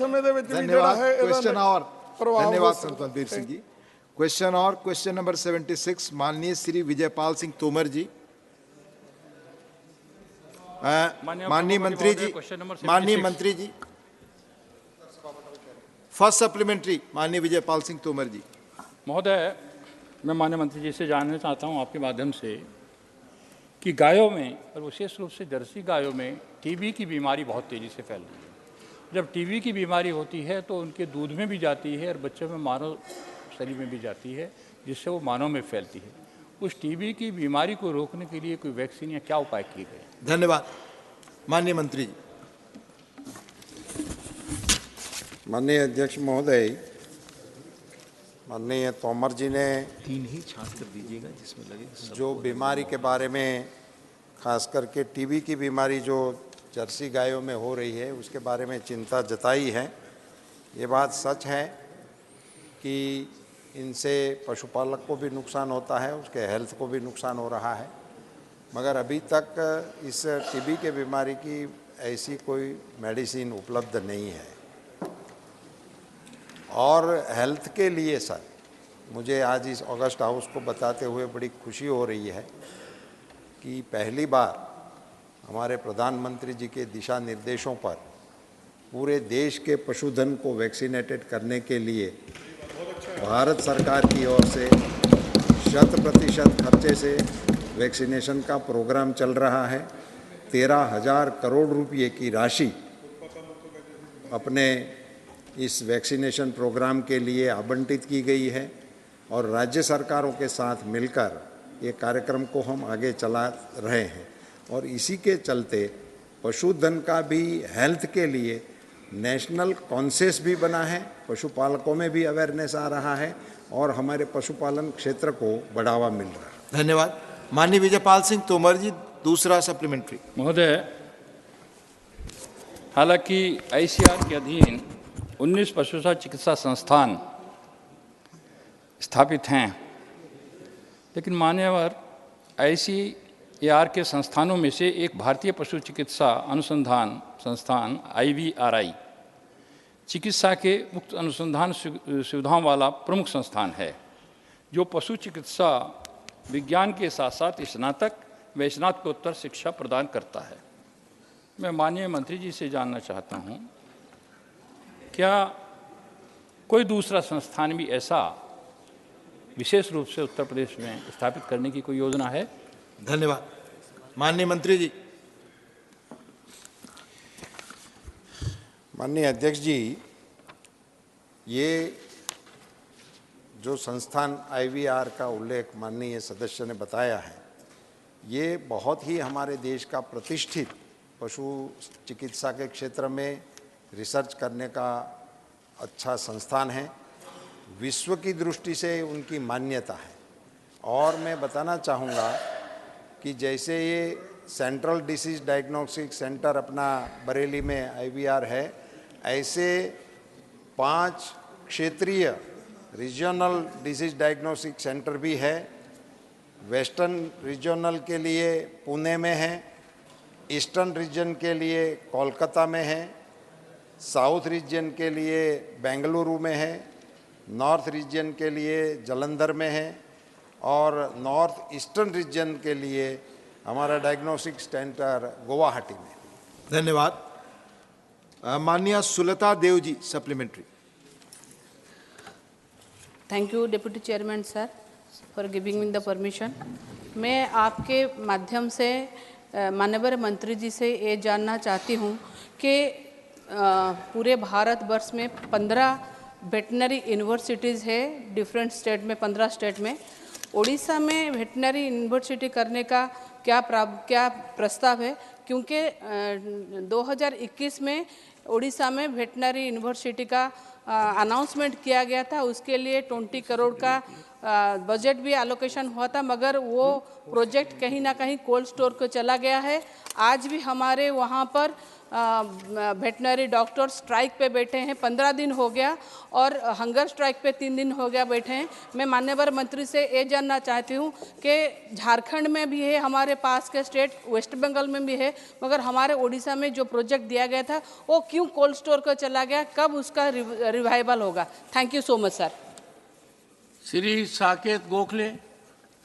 समय ਦੇ ਵਿੱਚ ਵੀ ਜਿਹੜਾ धन्यवाद। ਹੈ ਇਹਦਾ क्वेश्चन और प्रभाव धन्यवाद हो सर सकता है। बलबीर सिंह जी। क्वेश्चन और क्वेश्चन नंबर 76 माननीय श्री विजयपाल सिंह तोमर जी। माननीय मंत्री जी, माननीय मंत्री जी, फर्स्ट सप्लीमेंट्री माननीय विजयपाल सिंह तोमर जी। महोदय, मैं माननीय मंत्री जी से जानना चाहता हूं आपके माध्यम से कि गायों में और विशेष रूप से जर्सी गायों में टीबी की बीमारी बहुत तेज़ी से फैल रही है। जब टीबी की बीमारी होती है तो उनके दूध में भी जाती है और बच्चों में मानव शरीर में भी जाती है, जिससे वो मानव में फैलती है। उस टीबी की बीमारी को रोकने के लिए कोई वैक्सीन या क्या उपाय किए गए? धन्यवाद। माननीय मंत्री जी। माननीय अध्यक्ष महोदय, माननीय तोमर जी ने 3 ही छांट कर दीजिएगा जिसमें लगे। जो बीमारी के बारे में, खास करके टीबी की बीमारी जो जर्सी गायों में हो रही है, उसके बारे में चिंता जताई है। ये बात सच है कि इनसे पशुपालक को भी नुकसान होता है, उसके हेल्थ को भी नुकसान हो रहा है, मगर अभी तक इस टीबी के बीमारी की ऐसी कोई मेडिसिन उपलब्ध नहीं है। और हेल्थ के लिए सर, मुझे आज इस ऑगस्ट हाउस को बताते हुए बड़ी खुशी हो रही है कि पहली बार हमारे प्रधानमंत्री जी के दिशा निर्देशों पर पूरे देश के पशुधन को वैक्सीनेटेड करने के लिए भारत सरकार की ओर से 100% खर्चे से वैक्सीनेशन का प्रोग्राम चल रहा है। 13,000 करोड़ रुपये की राशि अपने इस वैक्सीनेशन प्रोग्राम के लिए आवंटित की गई है और राज्य सरकारों के साथ मिलकर ये कार्यक्रम को हम आगे चला रहे हैं। और इसी के चलते पशुधन का भी हेल्थ के लिए नेशनल कॉन्सेस भी बना है, पशुपालकों में भी अवेयरनेस आ रहा है और हमारे पशुपालन क्षेत्र को बढ़ावा मिल रहा है। धन्यवाद। माननीय विजयपाल सिंह तोमर जी, दूसरा सप्लीमेंट्री। महोदय, हालांकि आईसीआर के अधीन 19 पशु चिकित्सा संस्थान स्थापित हैं, लेकिन मान्यवर आईसीएआर के संस्थानों में से एक भारतीय पशु चिकित्सा अनुसंधान संस्थान IVRI चिकित्सा के मुक्त अनुसंधान सुविधाओं वाला प्रमुख संस्थान है, जो पशु चिकित्सा विज्ञान के साथ साथ स्नातक व स्नातकोत्तर शिक्षा प्रदान करता है। मैं माननीय मंत्री जी से जानना चाहता हूँ, क्या कोई दूसरा संस्थान भी ऐसा विशेष रूप से उत्तर प्रदेश में स्थापित करने की कोई योजना है? धन्यवाद। माननीय मंत्री जी। माननीय अध्यक्ष जी, ये जो संस्थान IVR का उल्लेख माननीय सदस्य ने बताया है, ये बहुत ही हमारे देश का प्रतिष्ठित पशु चिकित्सा के क्षेत्र में रिसर्च करने का अच्छा संस्थान है। विश्व की दृष्टि से उनकी मान्यता है। और मैं बताना चाहूँगा कि जैसे ये सेंट्रल डिसीज डायग्नोस्टिक सेंटर अपना बरेली में IVR है, ऐसे 5 क्षेत्रीय रीजनल डिसीज डायग्नोस्टिक सेंटर भी है। वेस्टर्न रीजनल के लिए पुणे में है, ईस्टर्न रीजन के लिए कोलकाता में है, साउथ रीजन के लिए बेंगलुरु में है, नॉर्थ रीजन के लिए जालंधर में है और नॉर्थ ईस्टर्न रीजन के लिए हमारा डायग्नोस्टिक सेंटर गुवाहाटी में। धन्यवाद। माननीय Sulata Dev ji, supplementary. Thank you deputy chairman sir for giving me the permission. मैं आपके माध्यम से माननीय मंत्री जी से ये जानना चाहती हूँ कि पूरे भारतवर्ष में 15 वेटनरी यूनिवर्सिटीज़ है, डिफरेंट स्टेट में, 15 स्टेट में। उड़ीसा में वेटनरी यूनिवर्सिटी करने का क्या प्रस्ताव है? क्योंकि 2021 में उड़ीसा में वेटनरी यूनिवर्सिटी का अनाउंसमेंट किया गया था, उसके लिए 20 करोड़ का बजट भी एलोकेशन हुआ था, मगर वो प्रोजेक्ट कहीं ना कहीं कोल्ड स्टोर को चला गया है। आज भी हमारे वहाँ पर वेटनरी डॉक्टर स्ट्राइक पे बैठे हैं, 15 दिन हो गया, और हंगर स्ट्राइक पे 3 दिन हो गया बैठे हैं। मैं माननीय मंत्री से ये जानना चाहती हूँ कि झारखंड में भी है, हमारे पास के स्टेट वेस्ट बंगाल में भी है, मगर हमारे उड़ीसा में जो प्रोजेक्ट दिया गया था वो क्यों कोल्ड स्टोर को चला गया, कब उसका रिवाइवल होगा? Thank you so much sir. Shri Saket Gokhale,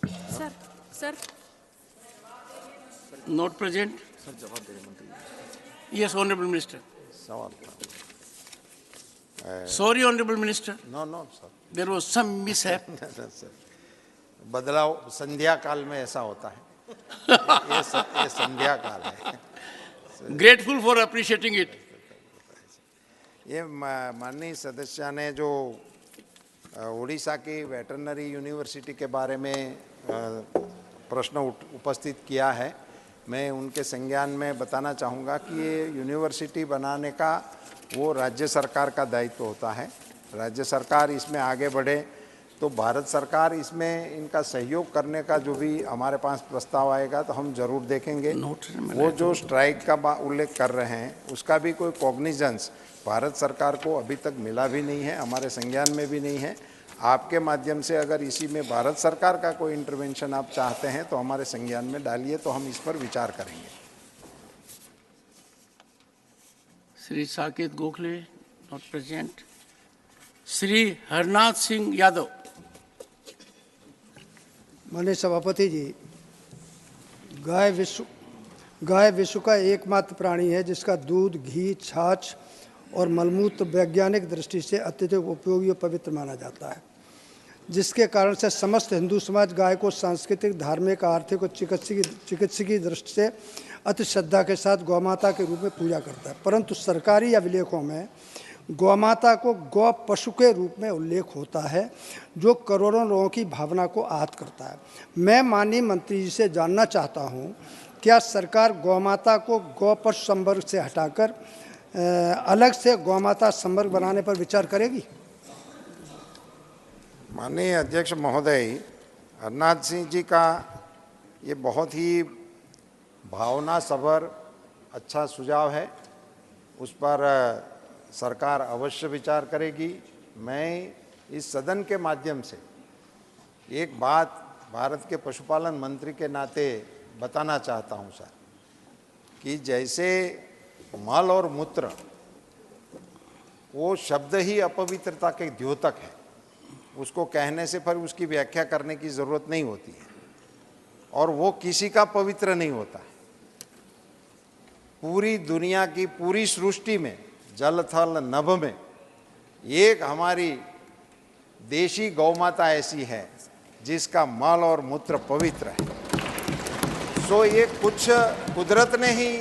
sir not present. Yes, Honorable Minister. सवाल Sorry, Honorable Minister. No no sir There was some mishap. Sir बदलाव संध्या काल में ऐसा होता है। ये संध्या काल है। Grateful for appreciating it. ये माननीय सदस्य ने जो उड़ीसा की वेटरनरी यूनिवर्सिटी के बारे में प्रश्न उपस्थित किया है, मैं उनके संज्ञान में बताना चाहूँगा कि ये यूनिवर्सिटी बनाने का वो राज्य सरकार का दायित्व होता है। राज्य सरकार इसमें आगे बढ़े तो भारत सरकार इसमें इनका सहयोग करने का जो भी हमारे पास प्रस्ताव आएगा तो हम जरूर देखेंगे। वो जो स्ट्राइक का उल्लेख कर रहे हैं उसका भी कोई कॉग्निजेंस भारत सरकार को अभी तक मिला भी नहीं है, हमारे संज्ञान में भी नहीं है। आपके माध्यम से अगर इसी में भारत सरकार का कोई इंटरवेंशन आप चाहते हैं तो हमारे संज्ञान में डालिए, तो हम इस पर विचार करेंगे। Shri Saket Gokhale, not present. श्री हरनाथ सिंह यादव। माननीय सभापति जी, गाय विश्व का एकमात्र प्राणी है जिसका दूध, घी, छाछ और मलमूत्र वैज्ञानिक दृष्टि से अत्यधिक उपयोगी और पवित्र माना जाता है, जिसके कारण से समस्त हिंदू समाज गाय को सांस्कृतिक, धार्मिक, आर्थिक और चिकित्सकीय दृष्टि से अति श्रद्धा के साथ गौमाता के रूप में पूजा करता है। परंतु सरकारी अभिलेखों में गौमाता को गौ पशु के रूप में उल्लेख होता है, जो करोड़ों लोगों की भावना को आहत करता है। मैं माननीय मंत्री जी से जानना चाहता हूँ, क्या सरकार गौमाता को गौ पशु संवर्ग से हटाकर अलग से गौमाता संवर्ग बनाने पर विचार करेगी? माननीय अध्यक्ष महोदय, हरनाथ सिंह जी का ये बहुत ही भावना सभर अच्छा सुझाव है, उस पर सरकार अवश्य विचार करेगी। मैं इस सदन के माध्यम से एक बात भारत के पशुपालन मंत्री के नाते बताना चाहता हूं सर, कि जैसे मल और मूत्र वो शब्द ही अपवित्रता के द्योतक है, उसको कहने से फिर उसकी व्याख्या करने की ज़रूरत नहीं होती है, और वो किसी का पवित्र नहीं होता है। पूरी दुनिया की पूरी सृष्टि में, जल थल नभ में, एक हमारी देशी गौमाता ऐसी है जिसका मल और मूत्र पवित्र है। सो ये कुछ कुदरत ने ही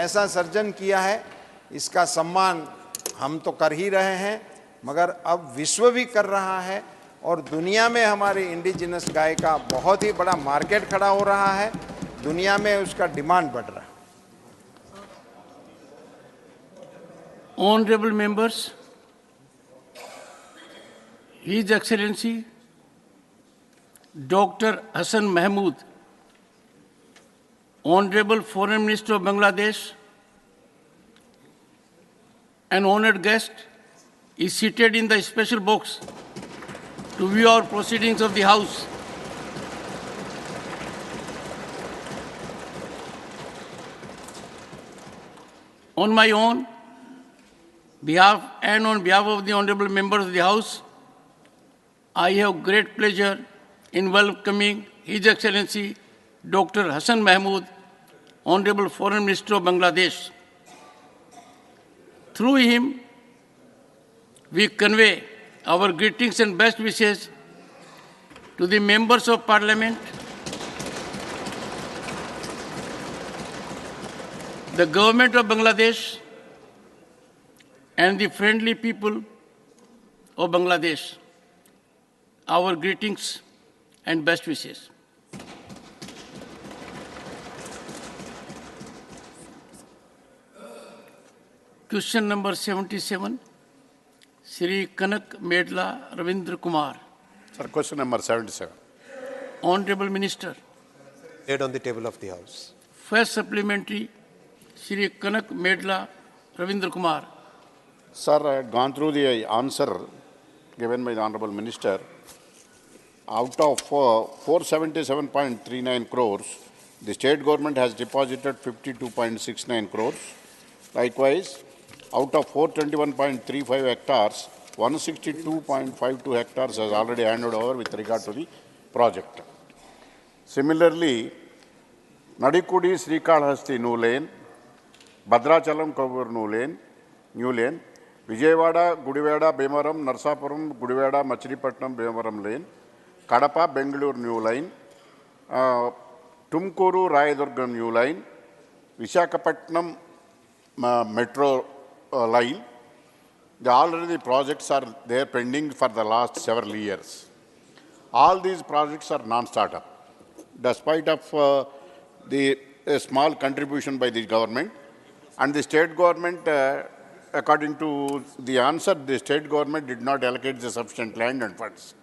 ऐसा सर्जन किया है, इसका सम्मान हम तो कर ही रहे हैं, मगर अब विश्व भी कर रहा है, और दुनिया में हमारी इंडिजिनस गाय का बहुत ही बड़ा मार्केट खड़ा हो रहा है, दुनिया में उसका डिमांड बढ़ रहा है। Honorable members, His Excellency Dr. Hassan Mahmood, Honorable Foreign Minister of Bangladesh, an honored guest, is seated in the special box to view our proceedings of the House. On my own behalf and on behalf of the honorable members of the House, I have great pleasure in welcoming His Excellency Dr. Hassan Mahmood, Honorable Foreign Minister of Bangladesh. Through him, we convey our greetings and best wishes to the members of Parliament, the government of Bangladesh, and the friendly people of Bangladesh. Our greetings and best wishes. Question number 77, Shri Kanak Medla Ravindra Kumar. Sir, question number 77. Honorable Minister, Laid on the table of the House. first supplementary Shri Kanak Medla Ravindra Kumar. Sir, I had gone through the answer given by the Honorable Minister. Out of 477.39 crores, the state government has deposited 52.69 crores. Likewise, out of 421.35 hectares, 162.52 hectares has already handed over with regard to the project. Similarly, Nadikudi Srikalahasti New Lane, Bhadrachalam Kovur New Lane, Vijayawada, Gudivada, Bemaram, Narsapuram, Gudivada, Machilipatnam, Bemaram Lane, Kadapa, Bengaluru New Line, Tumkuru, Rayadurga New Line, Visakhapatnam Metro Line. Already the projects are there pending for the last several years. All these projects are non-startup, despite of the small contribution by the government. And the state government, according to the answer, the state government did not allocate the sufficient land and funds.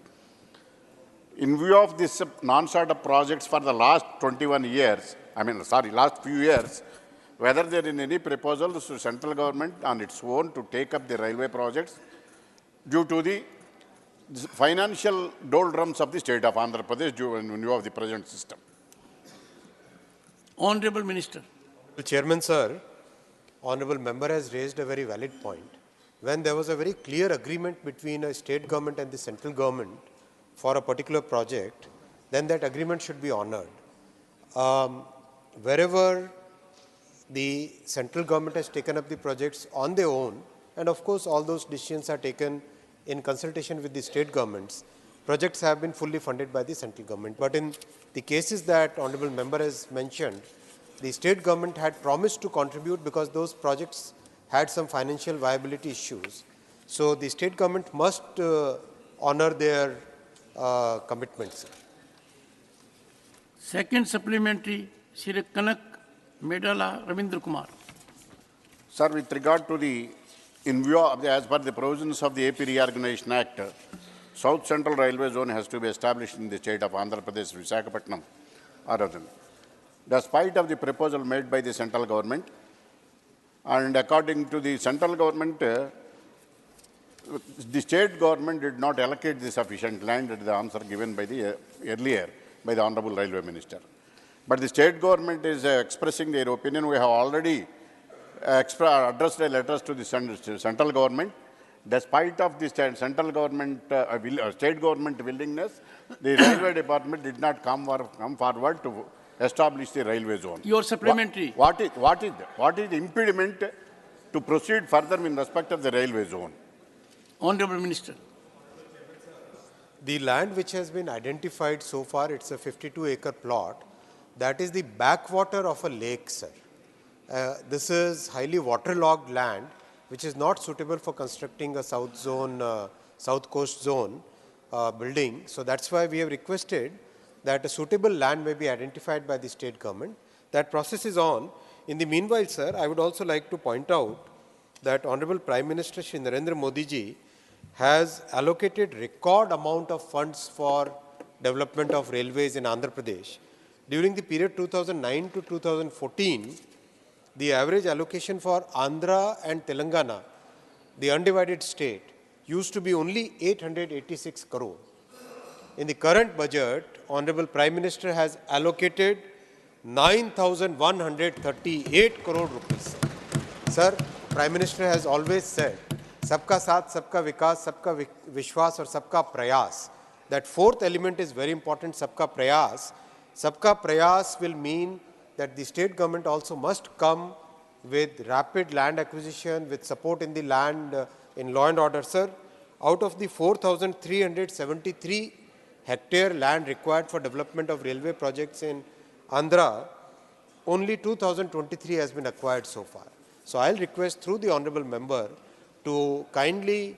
In view of this non-startup projects for the last 21 years, last few years, whether there is any proposals to central government on its own to take up the railway projects due to the financial doldrums of the state of Andhra Pradesh in view of the present system. Honorable Minister. Chairman, sir, Honorable Member has raised a very valid point. When there was a very clear agreement between a state government and the central government for a particular project, then that agreement should be honored. Wherever the central government has taken up the projects on their own, and of course all those decisions are taken in consultation with the state governments, projects have been fully funded by the central government. But in the cases that Honorable Member has mentioned, the state government had promised to contribute because those projects had some financial viability issues. So the state government must honor their commitments. Second supplementary, Shri Kanak Medala Ravindra Kumar. Sir, with regard to the, in view of as per the provisions of the AP Reorganization Act, South Central Railway Zone has to be established in the state of Andhra Pradesh, Visakhapatnam, Aradhan. Despite of the proposal made by the central government, and according to the central government, the state government did not allocate the sufficient land at the answer given by the earlier by the Honorable Railway Minister. But the state government is expressing their opinion. We have already addressed the letters to the central government. Despite of the central government, state government willingness, the railway department did not come forward to establish the railway zone. Your supplementary. What is the impediment to proceed further in respect of the railway zone? Honorable Minister. The land which has been identified so far, it's a 52-acre plot. That is the backwater of a lake, sir. This is highly waterlogged land, which is not suitable for constructing a south coast zone building. So that's why we have requested that a suitable land may be identified by the state government. That process is on. In the meanwhile, sir, I would also like to point out that Honorable Prime Minister Shri Narendra Modi ji has allocated record amount of funds for development of railways in Andhra Pradesh. During the period 2009 to 2014, the average allocation for Andhra and Telangana, the undivided state, used to be only 886 crore. In the current budget, Honorable Prime Minister has allocated 9,138 crore rupees. Sir, Prime Minister has always said, Sabka Saath, Sabka Vikas, Sabka Vishwas or Sabka Prayas. That fourth element is very important, Sabka Prayas. Sabka Prayas will mean that the state government also must come with rapid land acquisition, with support in the land, in law and order. Sir, out of the 4,373 hectare land required for development of railway projects in Andhra, only 2,023 has been acquired so far. So I'll request through the Honorable Member to kindly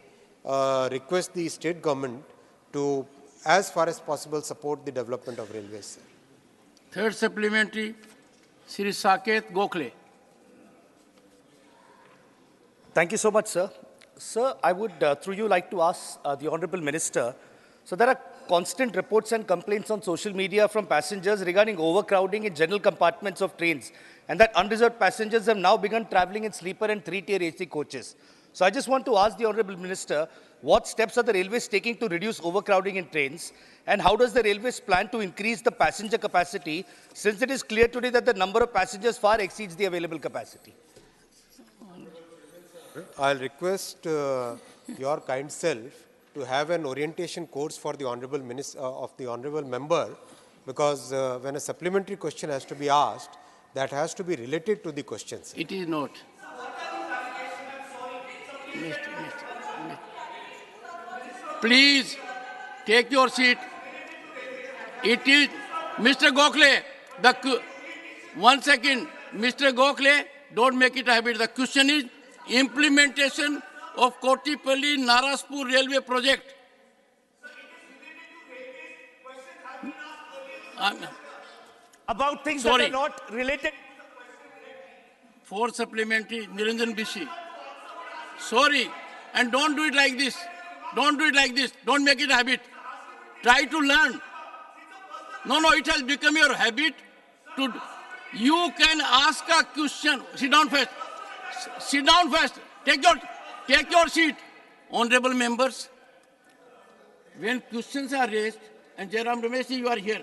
request the state government to, as far as possible, support the development of railways, sir. Third supplementary, Shri Saket Gokhale. Thank you so much, sir. Sir, I would, through you, like to ask the Honorable Minister, so there are constant reports and complaints on social media from passengers regarding overcrowding in general compartments of trains, and that unreserved passengers have now begun traveling in sleeper and three-tier AC coaches. So I just want to ask the Honorable Minister, what steps are the railways taking to reduce overcrowding in trains, and how does the railways plan to increase the passenger capacity, since it is clear today that the number of passengers far exceeds the available capacity? I'll request your kind self to have an orientation course for the honorable member, because when a supplementary question has to be asked, that has to be related to the questions. It is not. Please take your seat. It is Mr. Gokhale. One second, Mr. Gokhale, don't make it a habit. The question is implementation of Kotipalli Naraspur railway project. About things that are not related. For supplementary, Niranjan Bishi. Sorry, and don't do it like this. Don't do it like this. Don't make it a habit. Try to learn. No, it has become your habit to. You can ask a question. Sit down first. Sit down first. Take your seat. Honorable members, when questions are raised, and Jairam Ramesh, you are here.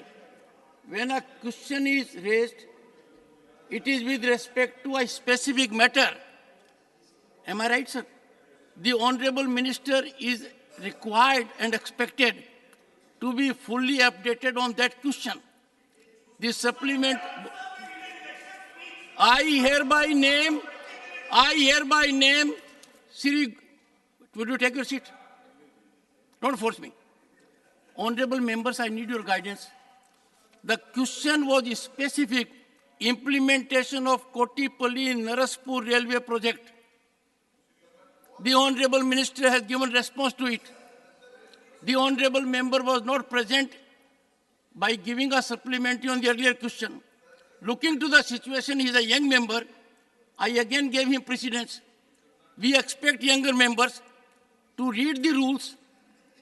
When a question is raised, it is with respect to a specific matter. Am I right, sir? The Honorable Minister is required and expected to be fully updated on that question. The supplement, I hereby name, Sri, would you take your seat? Don't force me. Honorable members, I need your guidance. The question was specific, implementation of Kotipalli Naraspur railway project. The Honorable Minister has given response to it. The Honorable Member was not present by giving a supplementary on the earlier question. Looking to the situation, he is a young member. I again gave him precedence. We expect younger members to read the rules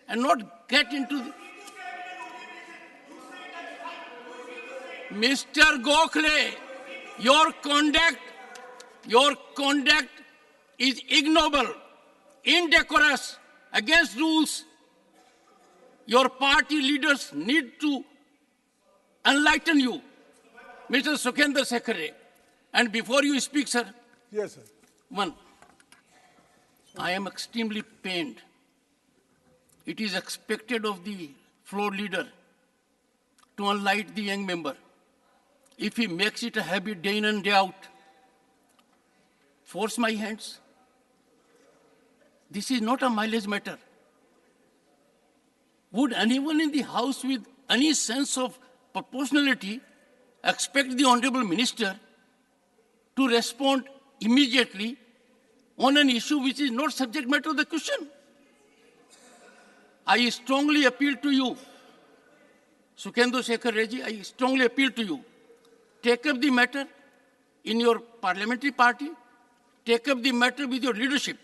and not get into the... Mr. Gokhale, your conduct is ignoble, indecorous, against rules. Your party leaders need to enlighten you. Mr. Sukhender Sekharya. And before you speak, sir. Yes, sir. One, I am extremely pained. It is expected of the floor leader to enlighten the young member. If he makes it a habit day in and day out, force my hands. This is not a mileage matter. Would anyone in the House with any sense of proportionality expect the Honorable Minister to respond immediately on an issue which is not subject matter of the question? I strongly appeal to you, Sukhendu Shekhar Reddy, I strongly appeal to you. Take up the matter in your parliamentary party. Take up the matter with your leadership.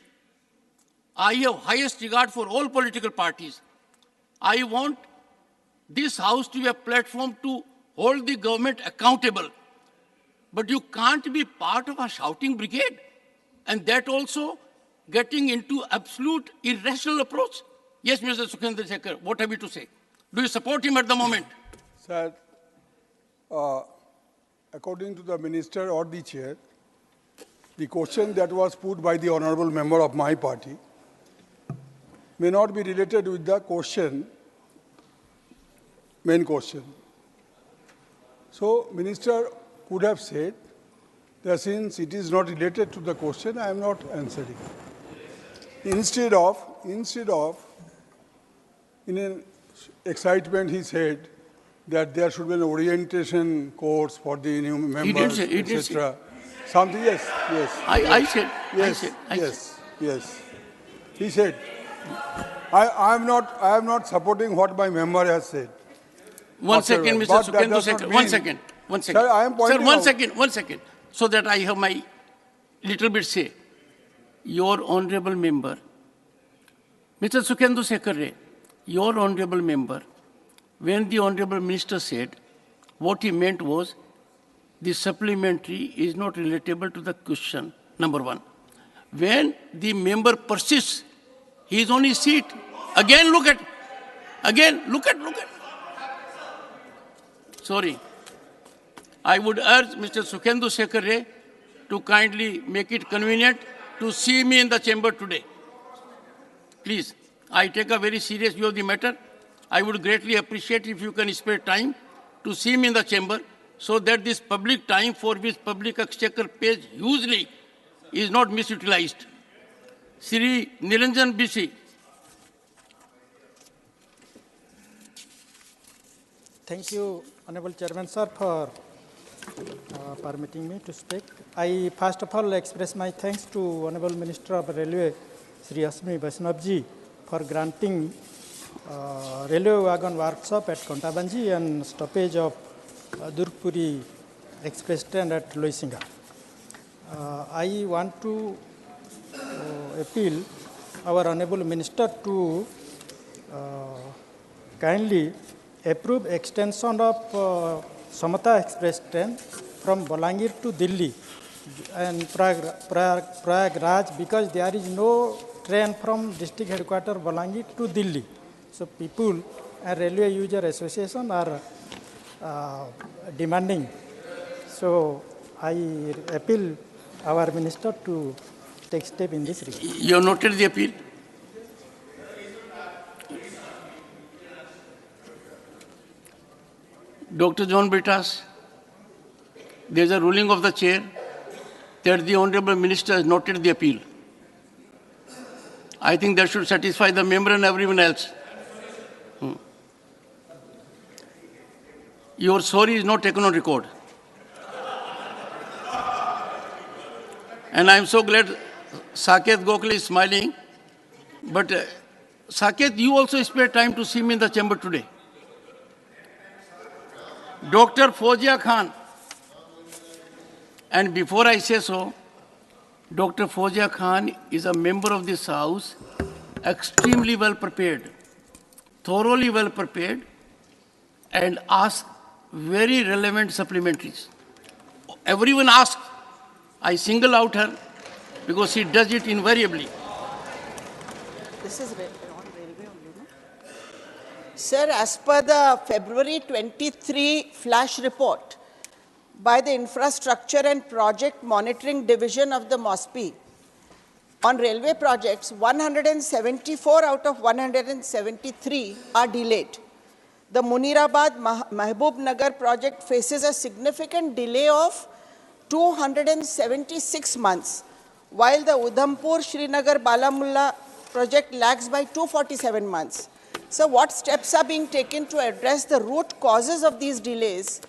I have highest regard for all political parties. I want this House to be a platform to hold the government accountable. But you can't be part of a shouting brigade, and that also getting into absolute irrational approach. Yes, Mr. Sukhender Shekhar, what have you to say? Do you support him at the moment? Sir, according to the Minister or the Chair, the question that was put by the Honorable Member of my party may not be related with the question, main question. So, Minister could have said that since it is not related to the question, I am not answering. Instead of, in an excitement, he said that there should be an orientation course for the new members, etc. Something, yes. I said. Yes. He said, I am not supporting what my member has said. One second, Mr. Sukhendu Shekhar. One second. Sir, I am pointing out. One second. So that I have my little bit say. Your honorable member, Mr. Sukhendu Shekhar, your honorable member when the Honorable Minister said, what he meant was the supplementary is not relatable to the question, number one. When the member persists, he is on his seat. Again, look at. Sorry. I would urge Mr. Sukhendu Sekhar Ray to kindly make it convenient to see me in the chamber today. Please, I take a very serious view of the matter. I would greatly appreciate if you can spare time to see me in the chamber so that this public time for which public exchequer pays hugely is not misutilized. Sri Niranjan BC. Thank you, Honorable Chairman, sir, for permitting me to speak. I first of all express my thanks to Honorable Minister of Railway, Sri Ashwini Vaishnav for granting railway wagon workshop at Kontabanji and stoppage of Durgpuri express train at Loisinga. I want to appeal our Honorable Minister to kindly approve extension of Samata Express train from Bolangir to Delhi and Prayagraj because there is no train from district headquarters Bolangir to Delhi. So people and Railway User Association are demanding. So I appeal our minister to take step in this regard. You have noted the appeal? Dr. John Britas, there is a ruling of the chair that the Honorable Minister has noted the appeal. I think that should satisfy the member and everyone else. Your sorry is not taken on record. And I am so glad Saket Gokhale is smiling. But Saket, you also spared time to see me in the chamber today. Dr. Fozia Khan. And before I say so, Dr. Fozia Khan is a member of this House, extremely well prepared, thoroughly well prepared, and asks very relevant supplementaries. Everyone asks. I single out her because she does it invariably. This is on railway only, no? Sir, as per the February 23 flash report by the Infrastructure and Project Monitoring Division of the MOSPI on railway projects, 174 out of 173 are delayed. The Munirabad Mahbub Nagar project faces a significant delay of 276 months, while the Udhampur Srinagar Balamulla project lags by 247 months. So what steps are being taken to address the root causes of these delays,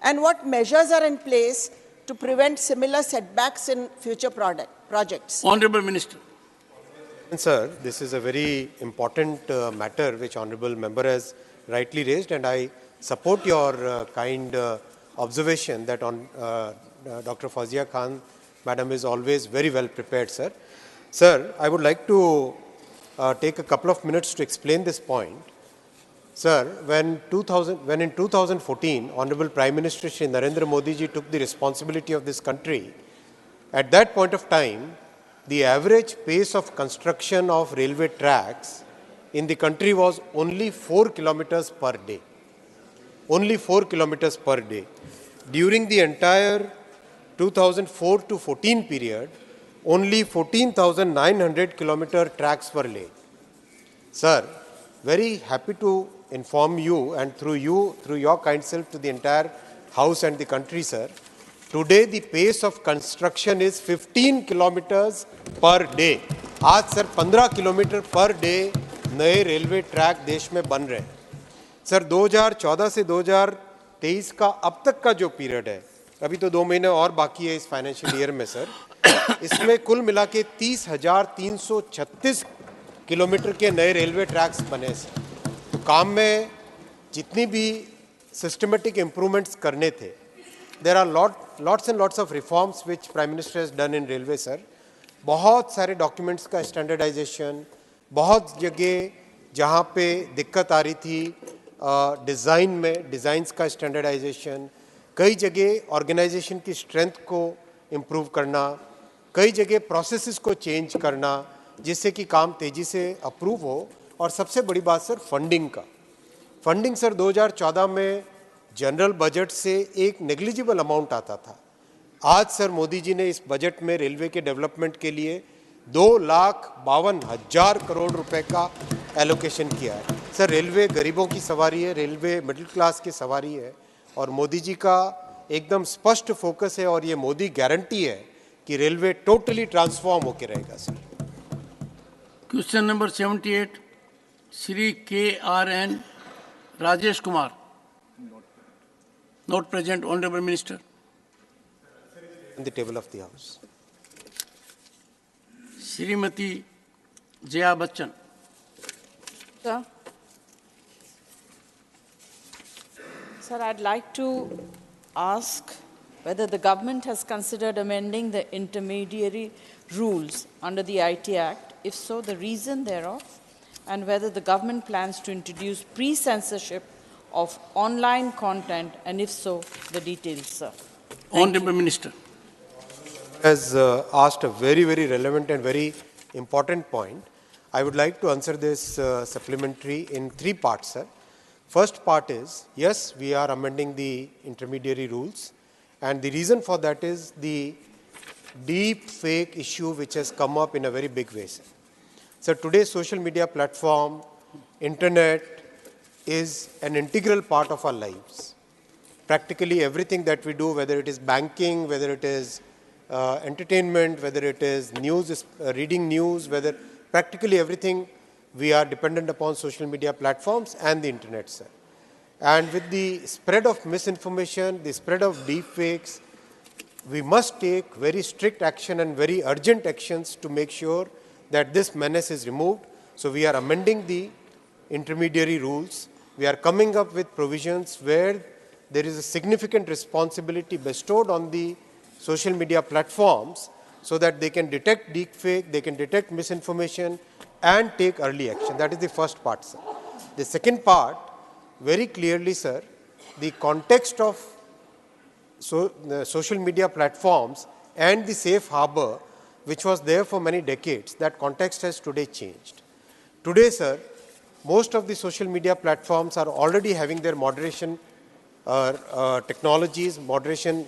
and what measures are in place to prevent similar setbacks in future projects? Honorable Minister. Sir, this is a very important matter which Honorable Member has rightly raised, and I support your kind observation that Dr. Fozia Khan, Madam, is always very well prepared, sir. Sir, I would like to take a couple of minutes to explain this point. Sir, when in 2014, Honorable Prime Minister Shri Narendra Modi ji took the responsibility of this country, at that point of time, the average pace of construction of railway tracks in the country was only 4 kilometers per day. Only 4 kilometers per day. During the entire 2004 to 14 period, only 14,900 kilometer tracks were laid. Sir, very happy to inform you and through your kind self to the entire House and the country, sir. Today the pace of construction is 15 kilometers per day. आज sir 15 kilometre per day नए railway track देश में बन रहे हैं. Sir 2014 से 2023 का अब तक का जो पीरियड है, अभी तो 2 महीने और बाकी है इस फाइनेंशियल ईयर में सर, इसमें कुल मिला के 30,336 किलोमीटर के नए रेलवे ट्रैक्स बने सर. तो काम में जितनी भी सिस्टमेटिक इम्प्रूवमेंट्स करने थे, there are lots and lots of reforms which Prime Minister has done in railway sir. बहुत सारे डॉक्यूमेंट्स का स्टैंडर्डाइजेशन, बहुत जगह जहाँ पे दिक्कत आ रही थी डिज़ाइन में डिज़ाइंस का स्टैंडर्डाइजेशन, कई जगह ऑर्गेनाइजेशन की स्ट्रेंथ को इम्प्रूव करना, कई जगह प्रोसेसेस को चेंज करना जिससे कि काम तेज़ी से अप्रूव हो। और सबसे बड़ी बात सर फंडिंग का। फंडिंग सर 2014 में जनरल बजट से एक नेग्लिजिबल अमाउंट आता था। आज सर मोदी जी ने इस बजट में रेलवे के डेवलपमेंट के लिए 2,52,000 करोड़ रुपए का एलोकेशन किया है। सर रेलवे गरीबों की सवारी है, रेलवे मिडिल क्लास की सवारी है और मोदी जी का एकदम स्पष्ट फोकस है और ये मोदी गारंटी है कि रेलवे टोटली ट्रांसफॉर्म होकर रहेगा sir. Question number 78 Shri KRN Rajesh Kumar, not present. Honourable minister. In the table of the house. Shrimati Jaya Bachchan. Sir, I'd like to ask whether the government has considered amending the intermediary rules under the IT Act, if so, the reason thereof, and whether the government plans to introduce pre-censorship of online content, and if so, the details, sir. Honorable Minister. Has asked a very, very relevant and very important point. I would like to answer this supplementary in 3 parts, sir. First part is, yes, we are amending the intermediary rules, and the reason for that is the deep fake issue which has come up in a very big way, sir. So today's social media platform, internet, is an integral part of our lives. Practically everything that we do, whether it is banking, whether it is entertainment, whether it is news, reading news, whether practically everything we are dependent upon social media platforms and the internet, sir. And with the spread of misinformation, the spread of deep fakes, we must take very strict action and very urgent actions to make sure that this menace is removed. So we are amending the intermediary rules. We are coming up with provisions where there is a significant responsibility bestowed on the social media platforms so that they can detect deepfake, they can detect misinformation and take early action. That is the first part, sir. The second part, very clearly, sir, the context of the social media platforms and the safe harbor, which was there for many decades, that context has today changed. Today, sir, most of the social media platforms are already having their moderation technologies, moderation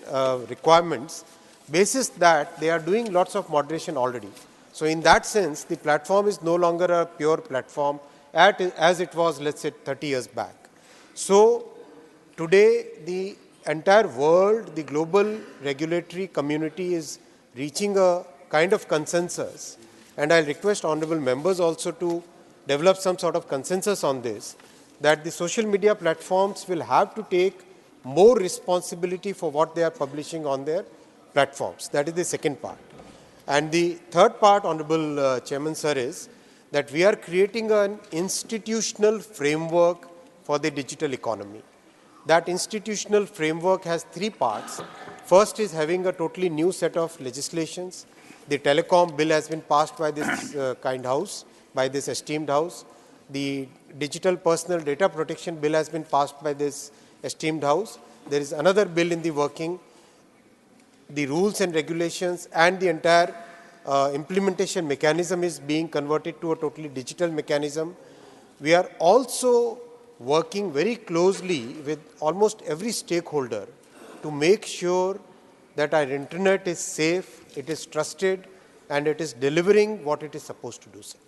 requirements, basis that they are doing lots of moderation already. So in that sense, the platform is no longer a pure platform as it was, let's say, 30 years back. So today, the entire world, the global regulatory community is reaching a kind of consensus, and I'll request honorable members also to develop some sort of consensus on this, that the social media platforms will have to take more responsibility for what they are publishing on their platforms. That is the second part. And the third part, Honorable Chairman Sir, is that we are creating an institutional framework for the digital economy. That institutional framework has 3 parts. First is having a totally new set of legislations. The telecom bill has been passed by this kind house, by this esteemed house. The digital personal data protection bill has been passed by this esteemed house. There is another bill in the working. The rules and regulations and the entire implementation mechanism is being converted to a totally digital mechanism. We are also working very closely with almost every stakeholder to make sure that our internet is safe, it is trusted, and it is delivering what it is supposed to do, sir.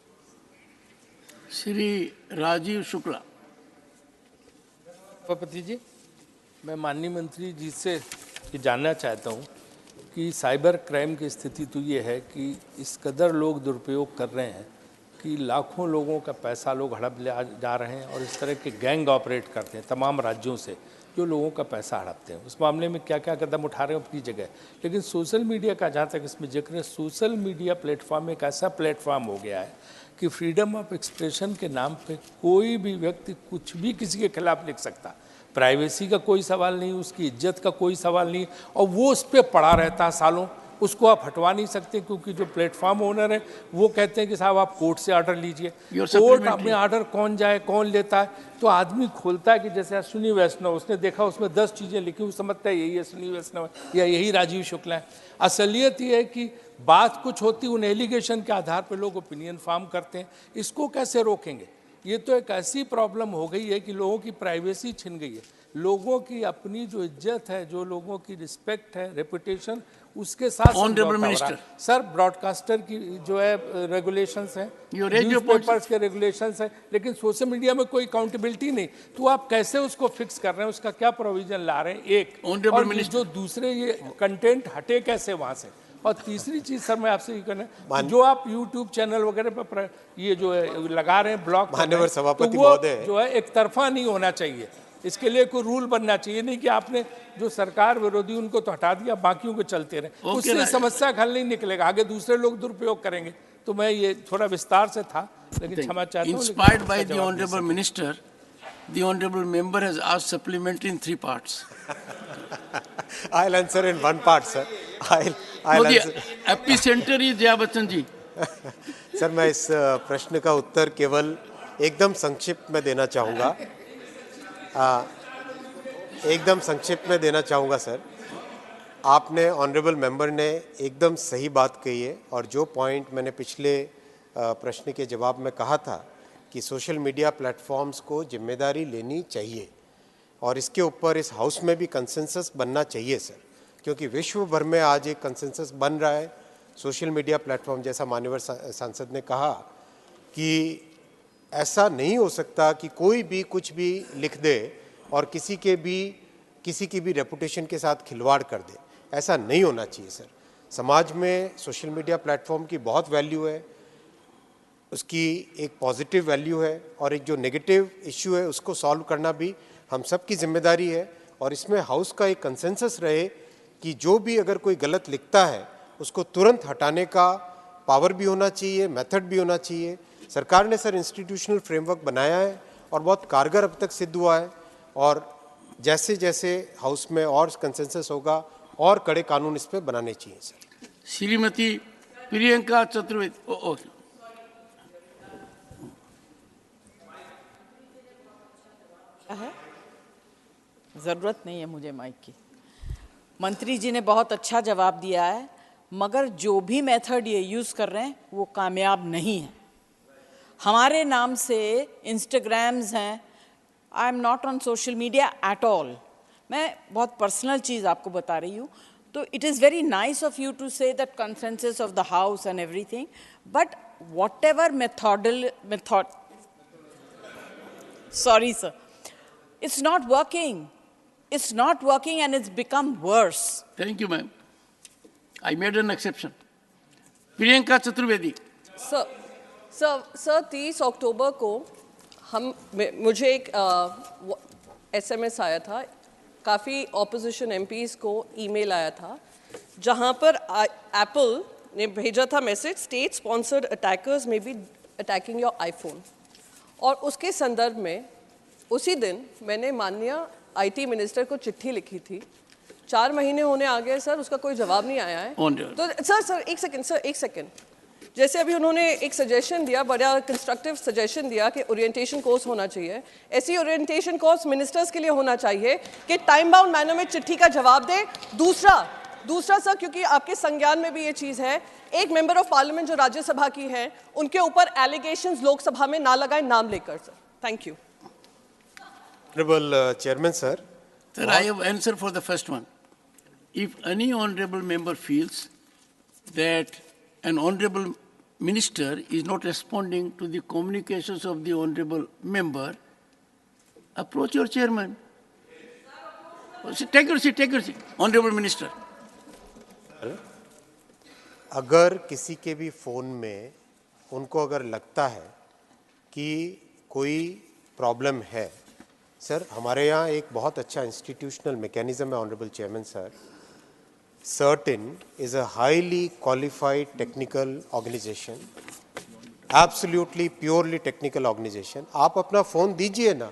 Shri Rajiv Shukla. सभापति जी, मैं माननीय मंत्री जी से ये जानना चाहता हूँ कि साइबर क्राइम की स्थिति तो ये है कि इस कदर लोग दुरुपयोग कर रहे हैं कि लाखों लोगों का पैसा लोग हड़प ले जा रहे हैं और इस तरह के गैंग ऑपरेट करते हैं तमाम राज्यों से जो लोगों का पैसा हड़पते हैं। उस मामले में क्या क्या कदम उठा रहे हैं अपनी जगह, लेकिन सोशल मीडिया का जहाँ तक इसमें जिक्र है, सोशल मीडिया प्लेटफॉर्म एक ऐसा प्लेटफॉर्म हो गया है कि फ्रीडम ऑफ एक्सप्रेशन के नाम पे कोई भी व्यक्ति कुछ भी किसी के खिलाफ लिख सकता, प्राइवेसी का कोई सवाल नहीं, उसकी इज्जत का कोई सवाल नहीं, और वो उस पर पड़ा रहता है सालों उसको आप हटवा नहीं सकते, क्योंकि जो प्लेटफॉर्म ओनर है वो कहते हैं कि साहब आप कोर्ट से ऑर्डर लीजिए। कोर्ट में ऑर्डर कौन जाए, कौन लेता है, तो आदमी खोलता है कि जैसे अश्विनी वैष्णव, उसने देखा उसमें 10 चीज़ें लिखी, वो समझता है यही अश्विनी वैष्णव है या यही राजीव शुक्ला है। असलियत ये है कि बात कुछ होती, उन एलिगेशन के आधार पर लोग ओपिनियन फॉर्म करते हैं। इसको कैसे रोकेंगे? ये तो एक ऐसी प्रॉब्लम हो गई है कि लोगों की प्राइवेसी छिन गई है, लोगों की अपनी जो इज्जत है, जो लोगों की रिस्पेक्ट है, रेपुटेशन, उसके साथ ऑनरेबल मिनिस्टर सर ब्रॉडकास्टर की जो है रेगुलेशंस हैं, न्यूज़पेपर्स के रेगुलेशंस हैं, लेकिन सोशल मीडिया में कोई अकाउंटेबिलिटी नहीं। तो आप कैसे उसको फिक्स कर रहे हैं, उसका क्या प्रोविजन ला रहे हैं? एक ऑनरेबल मिनिस्टर, जो दूसरे ये कंटेंट हटे कैसे वहाँ से? और तीसरी चीज़ सर मैं आपसे ये कहना, जो आप यूट्यूब चैनल वगैरह पर ये जो है लगा रहे हैं ब्लॉग, माननीय सभापति तो वो महोदय जो है एक तरफा नहीं होना चाहिए। इसके लिए कोई रूल बनना चाहिए, नहीं कि आपने जो सरकार विरोधी उनको तो हटा दिया, बाकियों को चलते रहे, उससे समस्या का हल नहीं निकलेगा, आगे दूसरे लोग दुरुपयोग करेंगे। तो मैं ये थोड़ा विस्तार से था, लेकिन क्षमा चाहता हूँ। Inspired by the honorable minister, the honorable member has asked supplement in 3 parts. I'll answer in one part, sir. I'll answer. Epicenter is Jaya Bachchan ji. Sir मैं इस प्रश्न का उत्तर केवल एकदम संक्षिप्त में देना चाहूँगा। एकदम संक्षिप्त में देना चाहूँगा सर। आपने ऑनरेबल मेंबर ने एकदम सही बात कही है, और जो पॉइंट मैंने पिछले प्रश्न के जवाब में कहा था कि सोशल मीडिया प्लेटफॉर्म्स को जिम्मेदारी लेनी चाहिए, और इसके ऊपर इस हाउस में भी कंसेंसस बनना चाहिए सर, क्योंकि विश्व भर में आज एक कंसेंसस बन रहा है। सोशल मीडिया प्लेटफॉर्म, जैसा माननीय सांसद ने कहा कि ऐसा नहीं हो सकता कि कोई भी कुछ भी लिख दे और किसी की भी रेपुटेशन के साथ खिलवाड़ कर दे। ऐसा नहीं होना चाहिए सर। समाज में सोशल मीडिया प्लेटफॉर्म की बहुत वैल्यू है, उसकी एक पॉजिटिव वैल्यू है, और एक जो नेगेटिव इश्यू है उसको सॉल्व करना भी हम सब की जिम्मेदारी है। और इसमें हाउस का एक कंसेंसस रहे कि जो भी अगर कोई गलत लिखता है उसको तुरंत हटाने का पावर भी होना चाहिए, मेथड भी होना चाहिए। सरकार ने सर इंस्टीट्यूशनल फ्रेमवर्क बनाया है और बहुत कारगर अब तक सिद्ध हुआ है, और जैसे जैसे हाउस में और कंसेंसस होगा और कड़े कानून इस पर बनाने चाहिए सर। श्रीमती प्रियंका चतुर्वेदी। ज़रूरत नहीं है मुझे माइक की। मंत्री जी ने बहुत अच्छा जवाब दिया है, मगर जो भी मेथड ये यूज़ कर रहे हैं वो कामयाब नहीं है। हमारे नाम से इंस्टाग्राम्स हैं, I am not on social media at all. मैं बहुत पर्सनल चीज़ आपको बता रही हूँ। तो it is very nice of you to say that consensus of the house and everything, but whatever method sorry sir, it's not working. It's not working and it's become worse. Thank you, ma'am. I made an exception. Priyanka Chaturvedi. Sir 30 अक्टूबर को मुझे एक SMS आया था, काफ़ी opposition MPs को email आया था, जहां पर एप्पल ने भेजा था मैसेज, स्टेट स्पॉन्सर्ड अटैकर्स में बी अटैकिंग योर आईफोन। और उसके संदर्भ में उसी दिन मैंने माननीय IT मिनिस्टर को चिट्ठी लिखी थी। 4 महीने होने आ गए सर, उसका कोई जवाब नहीं आया है। तो सर एक सेकंड, जैसे अभी उन्होंने एक सजेशन दिया, बड़ा कंस्ट्रक्टिव सजेशन दिया कि ओरिएंटेशन कोर्स होना चाहिए, ऐसी ओरिएंटेशन कोर्स मिनिस्टर्स के लिए होना चाहिए कि टाइम बाउंड मैनर में चिट्ठी का जवाब दें। दूसरा सर, क्योंकि आपके संज्ञान में भी ये चीज़ है, एक मेंबर ऑफ पार्लियामेंट जो राज्यसभा की हैं, उनके ऊपर एलिगेशंस लोकसभा में ना लगाएं नाम लेकर sir. Thank you. Honorable Chairman sir. Sir, I have answer for the first one. If any honorable member feels that an honorable minister is not responding to the communications of the honorable member, approach your chairman. Take your seat, honorable minister. अगर किसी के भी phone में उनको अगर लगता है कि कोई प्रॉब्लम है, सर हमारे यहाँ एक बहुत अच्छा इंस्टीट्यूशनल मैकेनिज्म है honourable chairman sir. CERT-In is a highly qualified technical organisation, absolutely purely technical organisation. आप अपना फ़ोन दीजिए ना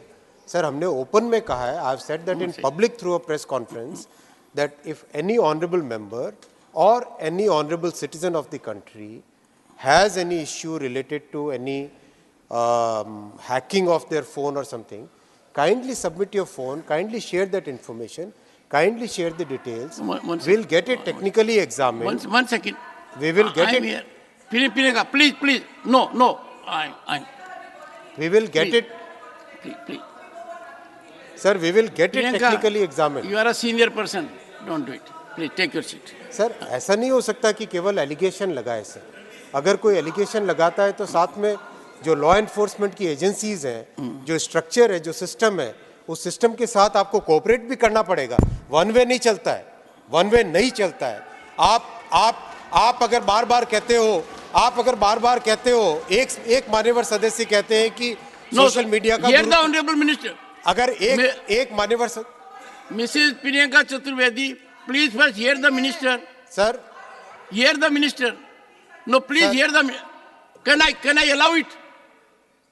सर, हमने ओपन में कहा है, I have said that in public through a press conference, that if any honourable member or any honorable citizen of the country has any issue related to any hacking of their phone or something, kindly submit your phone, kindly share that information, kindly share the details. We'll get it technically examined. One second. We will get I'm it. Here. Please. No. We will get Please. it. Please. Sir, we will get it Priyanka, technically examined. You are a senior person. Don't do it. Please take your seat. Sir ऐसा नहीं हो सकता कि केवल allegation लगाए sir. अगर कोई allegation लगाता है तो साथ में जो लॉ एनफोर्समेंट की एजेंसीज हैं, जो स्ट्रक्चर है, जो सिस्टम है, उस सिस्टम के साथ आपको कोऑपरेट भी करना पड़ेगा. वन वे नहीं चलता है, वन वे नहीं चलता है. आप अगर बार बार कहते हो, एक मान्यवर सदस्य कहते हैं कि सोशल मीडिया का Hear the honorable minister. अगर एक मान्यवर Mrs. Priyanka Chaturvedi, please first hear the minister. Sir, Hear the minister. No, please Sir. hear the. Can I allow it?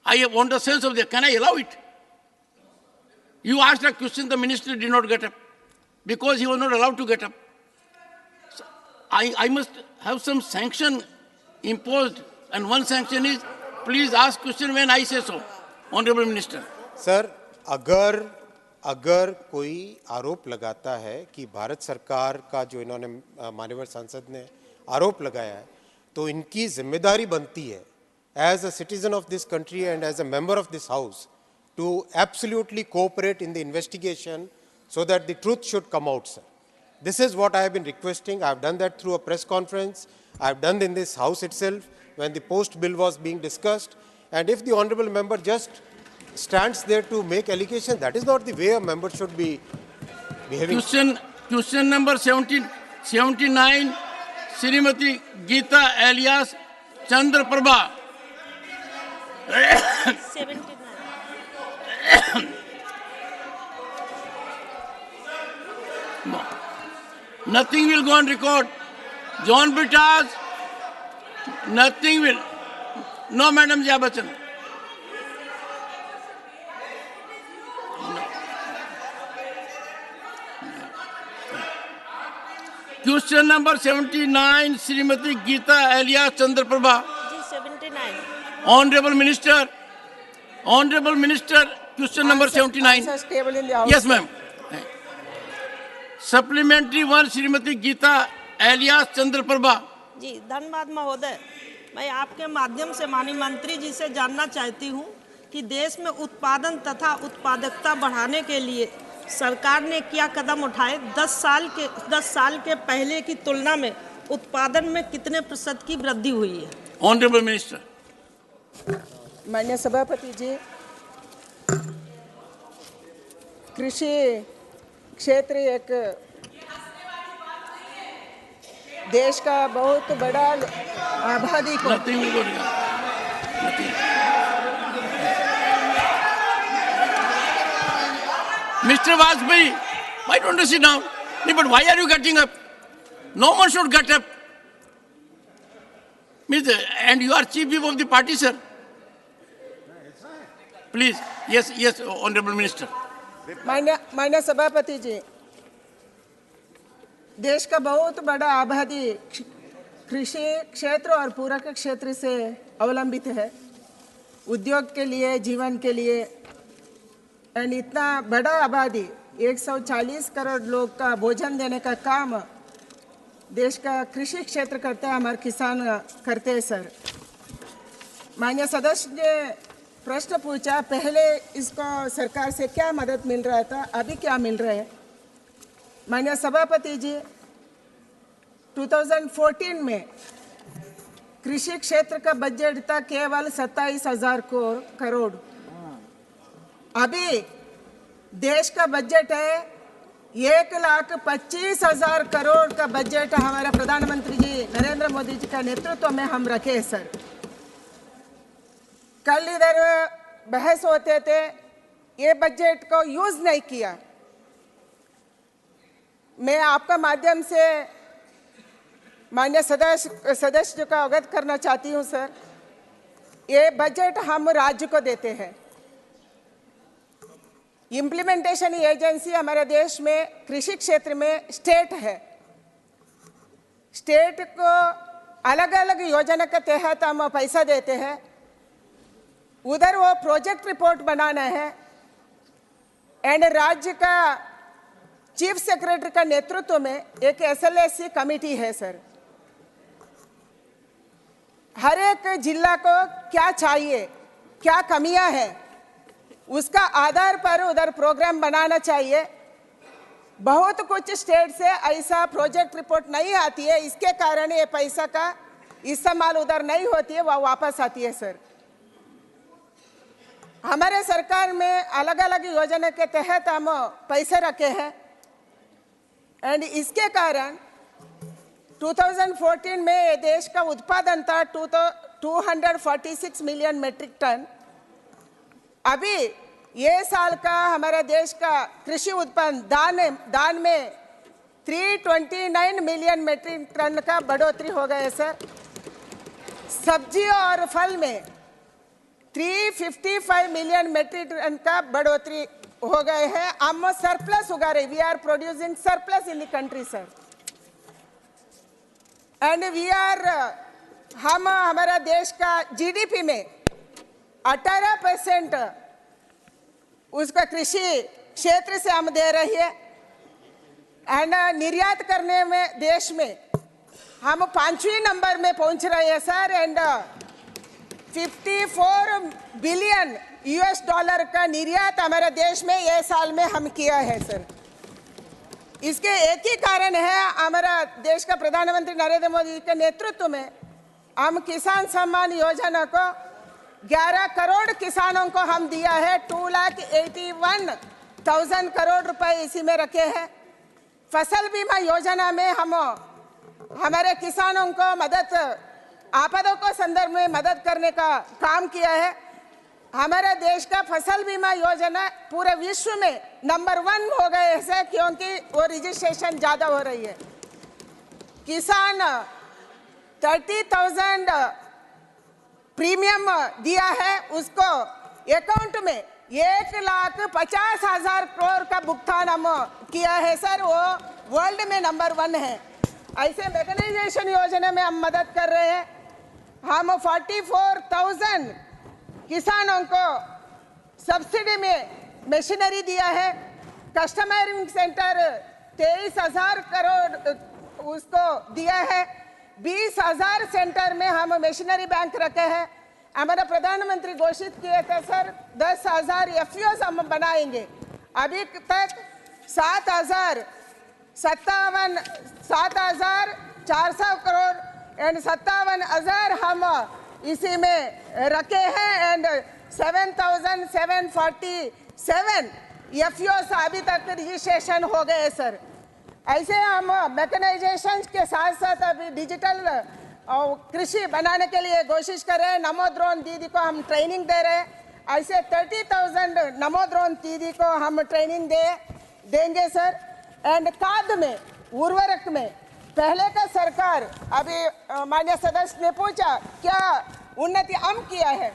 I want a sense of that. Can I allow it? You asked a question, the minister did not get up because he was not allowed to get up. So I must have some sanction imposed, and one sanction is please ask question when I say so, honorable minister. Sir, अगर कोई आरोप लगाता है कि भारत सरकार का जो इन्होंने माननीय सांसद ने आरोप लगाया है, तो इनकी जिम्मेदारी बनती है as a citizen of this country and as a member of this house to absolutely cooperate in the investigation so that the truth should come out, sir. This is what I have been requesting. I have done that through a press conference. I have done in this house itself when the post bill was being discussed. And if the honorable member just stands there to make allegation, that is not the way a member should be behaving. Question number 79, Srimati Geeta alias Chandra Prabha. 79. No. Nothing will go on record. John Britas, nothing will. No, Madam Jaya Bachchan. Question number 79, Srimati Geeta alias Chandra Prabha. 79. Honorable Minister, question number 79. Yes, ma'am. Supplementary one, Srimati Geeta alias Chandra Prabha. जी धन्यवाद महोदय. मैं आपके माध्यम से माननीय मंत्री जी से जानना चाहती हूँ कि देश में उत्पादन तथा उत्पादकता बढ़ाने के लिए सरकार ने क्या कदम उठाए. 10 साल के पहले की तुलना में उत्पादन में कितने % की वृद्धि हुई है. Honorable Minister. माननीय सभापति जी, कृषि क्षेत्र एक देश का बहुत बड़ा आबादी को Mr. Vajpayee, why don't you sit down? No, but why are you getting up? No one should get up. And you are chief whip of the party, sir. Please, yes, Honorable Minister. माननीय सभापति जी, देश का बहुत बड़ा आबादी कृषि क्षेत्र और पूरक क्षेत्र से अवलंबित है, उद्योग के लिए, जीवन के लिए. एंड इतना बड़ा आबादी 140 करोड़ लोग का भोजन देने का काम देश का कृषि क्षेत्र करता है, हमारे किसान करते हैं. सर, माननीय सदस्य ने प्रश्न पूछा, पहले इसको सरकार से क्या मदद मिल रहा था, अभी क्या मिल रहा है. माननीय सभापति जी, 2014 में कृषि क्षेत्र का बजट था केवल 27,000 करोड़. अभी देश का बजट है 1,25,000 करोड़ का बजट हमारे प्रधानमंत्री जी नरेंद्र मोदी जी का नेतृत्व में हम रखे हैं. सर, कल इधर बहस होते थे, ये बजट को यूज नहीं किया. मैं आपका माध्यम से माननीय सदस्य को अवगत करना चाहती हूं. सर, ये बजट हम राज्य को देते हैं. इम्प्लीमेंटेशन एजेंसी हमारे देश में कृषि क्षेत्र में स्टेट है. स्टेट को अलग अलग योजना के तहत हम पैसा देते हैं, उधर वो प्रोजेक्ट रिपोर्ट बनाना है एंड राज्य का चीफ सेक्रेटरी का नेतृत्व में एक SLAC कमेटी है सर। हर एक जिला को क्या चाहिए, क्या कमियां हैं, उसका आधार पर उधर प्रोग्राम बनाना चाहिए। बहुत कुछ स्टेट से ऐसा प्रोजेक्ट रिपोर्ट नहीं आती है, इसके कारण ये पैसा का इस्तेमाल उधर नहीं होती है, वह वापस आती है सर। हमारे सरकार में अलग अलग योजना के तहत हम पैसे रखे हैं एंड इसके कारण 2014 में ये देश का उत्पादन था 246 मिलियन मेट्रिक टन। अभी ये साल का हमारा देश का कृषि उत्पादन दान में 329 मिलियन मेट्रिक टन का बढ़ोतरी हो गया है सर। सब्जी और फल में 355 मिलियन मेट्रिक टन का बढ़ोतरी हो गए हैं। हम सरप्लस उगा रहे, we are producing surplus in the country sir and we are, हम हमारा देश का GDP में 18% उसका कृषि क्षेत्र से हम दे रही है एंड निर्यात करने में देश में हम 5वें नंबर में पहुंच रहे हैं sir and 54 billion US dollar का निर्यात हमारे देश में ये साल में हम किया है सर। इसके एक ही कारण है, हमारा देश का प्रधानमंत्री नरेंद्र मोदी के नेतृत्व में हम किसान सम्मान योजना को 11 करोड़ किसानों को हम दिया है। 2,81,000 करोड़ रुपए इसी में रखे हैं। फसल बीमा योजना में हम हमारे किसानों को मदद, आपदाओं को संदर्भ में मदद करने का काम किया है। हमारे देश का फसल बीमा योजना पूरे विश्व में नंबर 1 हो गए हैं क्योंकि वो रजिस्ट्रेशन ज़्यादा हो रही है। किसान 30,000 प्रीमियम दिया है, उसको अकाउंट में 1,50,000 करोड़ का भुगतान हम किया है सर, वो वर्ल्ड में नंबर 1 है। ऐसे मैकेनाइजेशन योजना में हम मदद कर रहे हैं। हम 44,000 किसानों को सब्सिडी में मशीनरी दिया है। कस्टमर सेंटर 23,000 करोड़ उसको दिया है। 20,000 सेंटर में हम मशीनरी बैंक रखे हैं। हमारा प्रधानमंत्री घोषित किए थे सर 10,000 FPOs हम बनाएंगे। अभी तक 7,400 करोड़ एंड 57,000 हम इसी में रखे हैं एंड 7,747 FPOs अभी तक रजिस्ट्रेशन हो गए सर। ऐसे हम मैकेनाइजेशन के साथ साथ अभी डिजिटल कृषि बनाने के लिए कोशिश कर रहे हैं। नमो ड्रोन दीदी को हम ट्रेनिंग दे रहे हैं। ऐसे 30,000 नमो ड्रोन दीदी को हम ट्रेनिंग देंगे सर। एंड खाद में, उर्वरक में पहले का सरकार, अभी माननीय सदस्य ने पूछा क्या उन्नति हम किया है।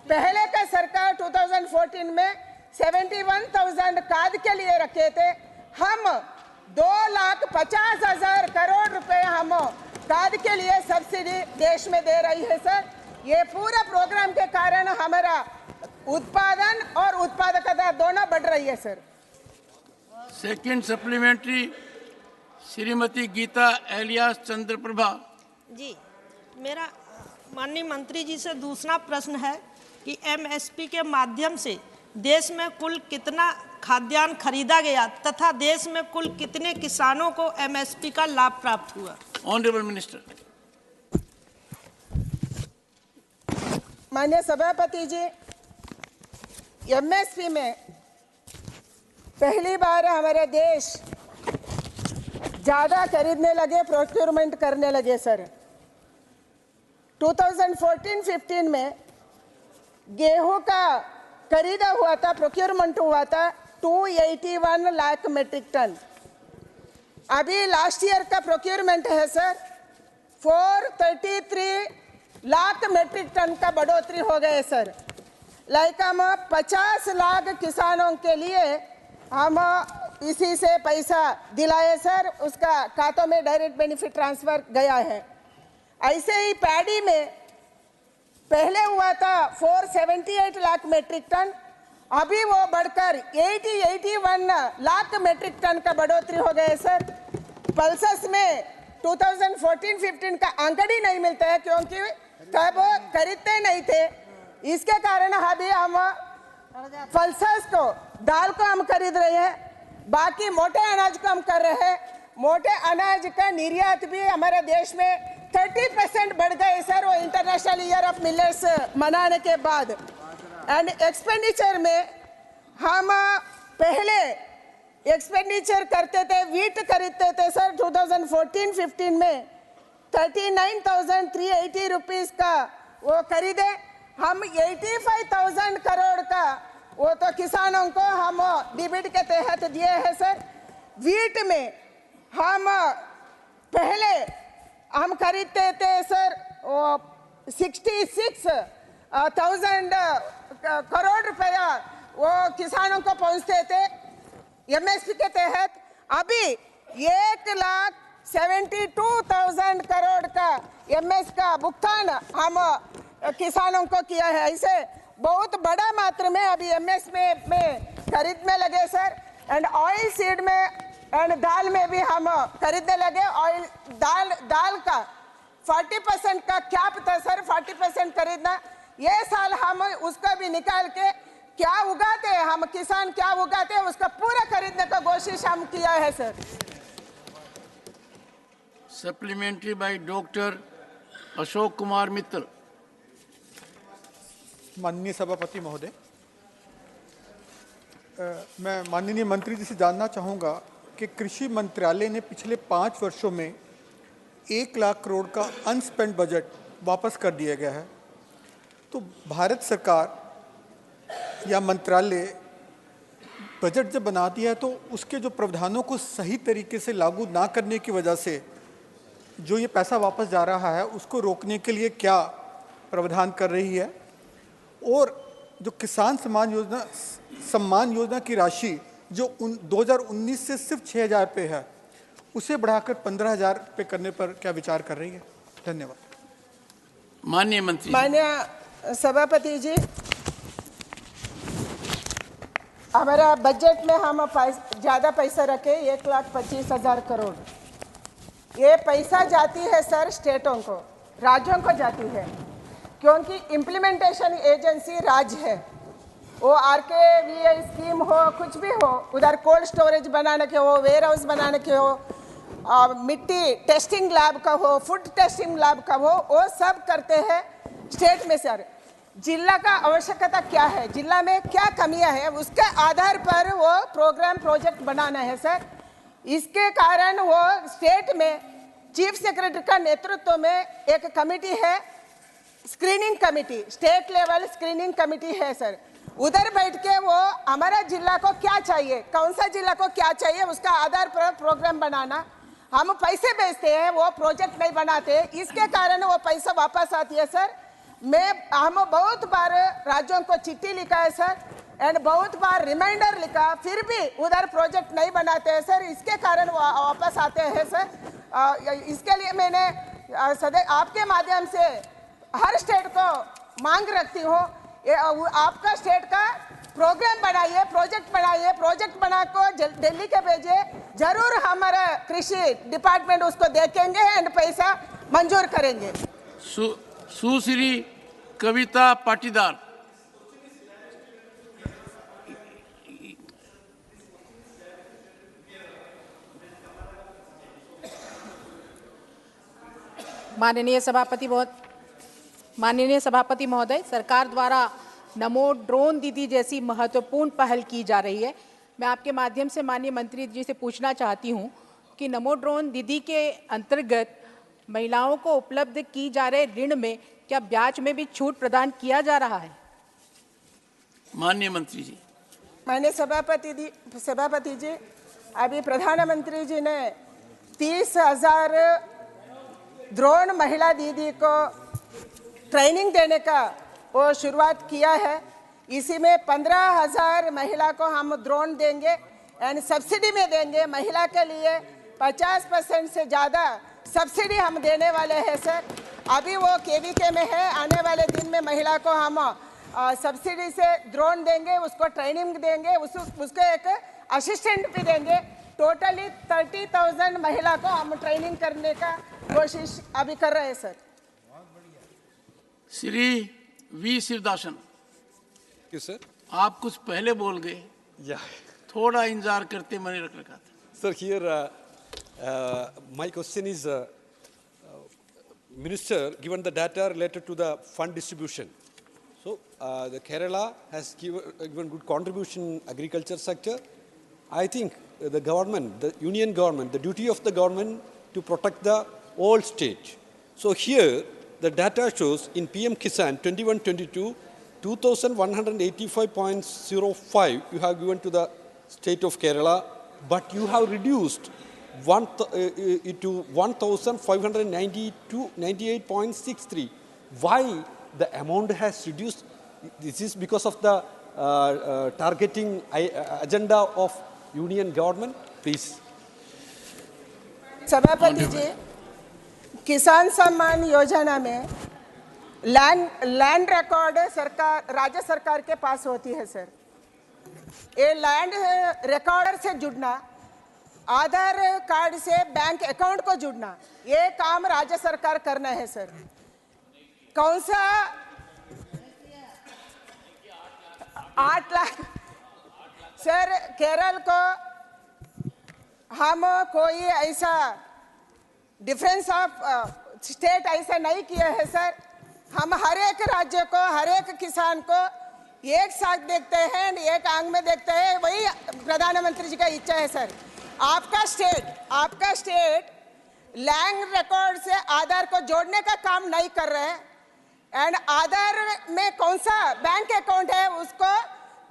पहले का सरकार 2014 में 71,000 खाद के लिए रखे थे। हम 2,50,000 करोड़ रुपए हम खाद के लिए सब्सिडी देश में दे रही है सर। ये पूरा प्रोग्राम के कारण हमारा उत्पादन और उत्पादकता दोनों बढ़ रही है sir. Second supplementary Shrimati Geeta alias Chandraprabha. जी, मेरा माननीय मंत्री जी से दूसरा प्रश्न है कि MSP के माध्यम से देश में कुल कितना खाद्यान्न खरीदा गया तथा देश में कुल कितने किसानों को MSP का लाभ प्राप्त हुआ। Honourable minister. माननीय सभापति जी, MSP में पहली बार हमारे देश ज़्यादा खरीदने लगे, प्रोक्योरमेंट करने लगे सर। 2014-15 में गेहूं का खरीदा हुआ था, प्रोक्योरमेंट हुआ था 281 लाख मेट्रिक टन। अभी लास्ट ईयर का प्रोक्योरमेंट है सर 433 लाख मेट्रिक टन का बढ़ोतरी हो गए सर। लाइक हम 50 लाख किसानों के लिए हम इसी से पैसा दिलाए सर, उसका खातों में डायरेक्ट बेनिफिट ट्रांसफर गया है। ऐसे ही पैडी में पहले हुआ था 478 लाख मेट्रिक टन, अभी वो बढ़कर 81 लाख मेट्रिक टन का बढ़ोतरी हो गया है सर। पल्सेस में 2014-15 का अंकड़ा ही नहीं मिलता है क्योंकि तब वो खरीदते नहीं थे। इसके कारण अभी हम पल्सेस को, दाल को हम खरीद रहे हैं, बाकी मोटे अनाज को हम कर रहे हैं। मोटे अनाज का निर्यात भी हमारे देश में 30% बढ़ गए सर, वो इंटरनेशनल ईयर ऑफ मिलेट्स मनाने के बाद। एंड एक्सपेंडिचर में हम पहले एक्सपेंडिचर करते थे, वीट खरीदते थे सर 2014-15 में 39,380 रुपीस का वो खरीदे। हम 85,000 करोड़ का वो तो किसानों को हम डीबीटी के तहत दिए हैं सर। वीट में हम पहले हम खरीदते थे सर 66,000 करोड़ रुपया वो किसानों को पहुंचते थे एमएसपी के तहत। अभी 1,72,000 करोड़ का एमएस का भुगतान हम किसानों को किया है। ऐसे बहुत बड़ा मात्रा में अभी एमएस में खरीद में लगे सर। एंड ऑयल सीड में एंड दाल में भी हम खरीदने लगे। ऑयल दाल का 40% का कैप था सर, 40% खरीदना। ये साल हम उसका भी निकाल के क्या उगाते हैं, हम किसान क्या उगाते हैं उसका पूरा खरीदने का कोशिश हम किया है sir. Supplementary by doctor Ashok Kumar Mittal. माननीय सभापति महोदय, मैं माननीय मंत्री जी से जानना चाहूँगा कि कृषि मंत्रालय ने पिछले 5 वर्षों में 1 लाख करोड़ का अनस्पेंड बजट वापस कर दिया गया है। तो भारत सरकार या मंत्रालय बजट जब बनाती है तो उसके जो प्रावधानों को सही तरीके से लागू ना करने की वजह से जो ये पैसा वापस जा रहा है उसको रोकने के लिए क्या प्रावधान कर रही है? और जो किसान सम्मान योजना की राशि जो 2019 से सिर्फ 6,000 रुपये है उसे बढ़ाकर 15,000 रुपये करने पर क्या विचार कर रही है? धन्यवाद। माननीय मंत्री। माननीय सभापति जी, हमारा बजट में हम ज़्यादा पैसा रखे 1,25,000 करोड़। ये पैसा जाती है सर स्टेटों को, राज्यों को जाती है, क्योंकि इम्प्लीमेंटेशन एजेंसी राज्य है। वो RKVI स्कीम हो, कुछ भी हो, उधर कोल्ड स्टोरेज बनाने के हो, वेयर हाउस बनाने के हो, मिट्टी टेस्टिंग लैब का हो, फूड टेस्टिंग लैब का हो, वो सब करते हैं स्टेट में सर। जिला का आवश्यकता क्या है, जिला में क्या कमियां है, उसके आधार पर वो प्रोग्राम प्रोजेक्ट बनाना है सर। इसके कारण वो स्टेट में चीफ सेक्रेटरी का नेतृत्व में एक कमेटी है, screening committee, state level screening committee है सर। उधर बैठ के वो हमारा जिला को क्या चाहिए, कौन सा जिला को क्या चाहिए, उसका आधार पर प्रोग्राम बनाना। हम पैसे भेजते हैं, वो प्रोजेक्ट नहीं बनाते, इसके कारण वो पैसा वापस आती है सर। हम बहुत बार राज्यों को चिट्ठी लिखा है सर, एंड बहुत बार रिमाइंडर लिखा, फिर भी उधर प्रोजेक्ट नहीं बनाते हैं सर। इसके कारण वो वापस आते हैं सर। इसके लिए मैंने आपके माध्यम से हर स्टेट को मांग रखती हूँ, आपका स्टेट का प्रोग्राम बनाइए, प्रोजेक्ट बनाकर दिल्ली के भेजिए, जरूर हमारा कृषि डिपार्टमेंट उसको देखेंगे एंड पैसा मंजूर करेंगे। सुश्री कविता पाटीदार। माननीय सभापति महोदय, सरकार द्वारा नमो ड्रोन दीदी जैसी महत्वपूर्ण पहल की जा रही है। मैं आपके माध्यम से माननीय मंत्री जी से पूछना चाहती हूं कि नमो ड्रोन दीदी के अंतर्गत महिलाओं को उपलब्ध की जा रहे ऋण में क्या ब्याज में भी छूट प्रदान किया जा रहा है? माननीय मंत्री जी। माननीय सभापति जी, अभी प्रधानमंत्री जी ने 30,000 ड्रोन महिला दीदी को ट्रेनिंग देने का वो शुरुआत किया है। इसी में 15,000 महिला को हम ड्रोन देंगे एंड सब्सिडी में देंगे। महिला के लिए 50% से ज़्यादा सब्सिडी हम देने वाले हैं सर। अभी वो केवीके में है, आने वाले दिन में महिला को हम सब्सिडी से ड्रोन देंगे, उसको ट्रेनिंग देंगे, उसको एक असिस्टेंट भी देंगे। टोटली 30,000 महिला को हम ट्रेनिंग करने का कोशिश अभी कर रहे हैं सर। श्री वी शिवदासन, सर आप कुछ पहले बोल गए, थोड़ा इंतजार करते मैंने रख रखा था। Sir, here my question is, Minister, given the data related to the fund distribution, so the Kerala has given good contribution in agriculture sector. I think the government, the union government, the duty of the government to protect the whole state. So here the data shows in PM Kisan 21-22, 2,185.05 you have given to the state of Kerala, but you have reduced it to 1,598.63. Why the amount has reduced? This is because of the targeting agenda of union government. Please. सभापति जी, किसान सम्मान योजना में land record सरकार, राज्य सरकार के पास होती है sir. ये लैंड रिकॉर्डर से जुड़ना, आधार कार्ड से बैंक अकाउंट को जुड़ना, ये काम राज्य सरकार करना है सर। कौन सा 8 लाख सर, केरल को हम कोई ऐसा डिफरेंस ऑफ स्टेट ऐसा नहीं किया है सर। हम हर एक राज्य को, हर एक किसान को एक साथ देखते हैं, एक आंख में देखते हैं। वही प्रधानमंत्री जी का इच्छा है सर। आपका स्टेट लैंड रिकॉर्ड से आधार को जोड़ने का काम नहीं कर रहे हैं, एंड आधार में कौन सा बैंक अकाउंट है उसको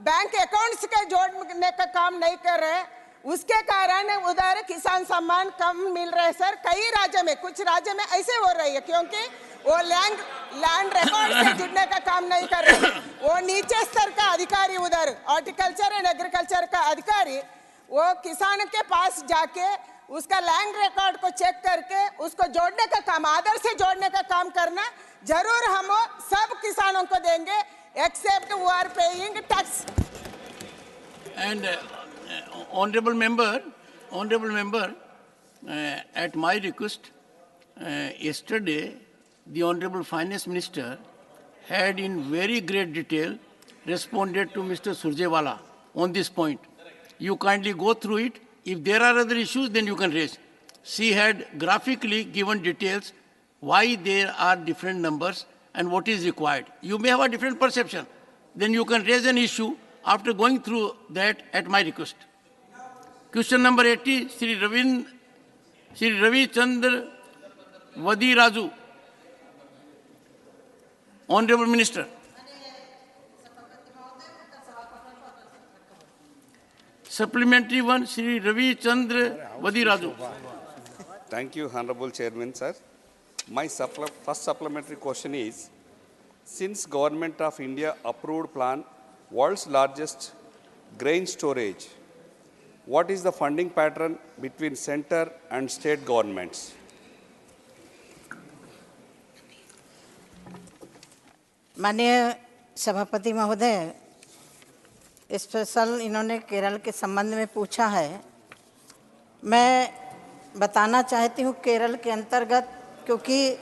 बैंक अकाउंट्स के जोड़ने का काम नहीं कर रहे हैं। उसके कारण उधर किसान सम्मान कम मिल रहे हैं सर। कई राज्य में, कुछ राज्य में ऐसे हो रही है क्योंकि वो लैंड रिकॉर्ड से जुड़ने का काम नहीं कर रहे। वो नीचे स्तर का अधिकारी, उधर हॉर्टिकल्चर एंड एग्रीकल्चर का अधिकारी, वो किसान के पास जाके उसका लैंड रिकॉर्ड को चेक करके उसको जोड़ने का काम, आधार से जोड़ने का काम करना जरूर हम सब किसानों को देंगे, except who are paying tax. And honorable member, at my request, yesterday the honorable finance minister had in very great detail responded to Mr. Surjewala on this point. You kindly go through it. If there are other issues, then you can raise. She had graphically given details why there are different numbers and what is required. You may have a different perception. Then you can raise an issue after going through that at my request. Question number 80, Sri Ravi Chandra Vadi Raju. Honorable Minister. Supplementary one, Sri Ravi Chandra Vadi Raju. Thank you, Honorable Chairman, sir. My first supplementary question is, since Government of India approved plan, world's largest grain storage, what is the funding pattern between center and state governments? माननीय सभापति महोदय, special इन्होंने केरल के संबंध में पूछा है। मैं बताना चाहती हूँ केरल के अंतर्गत, क्योंकि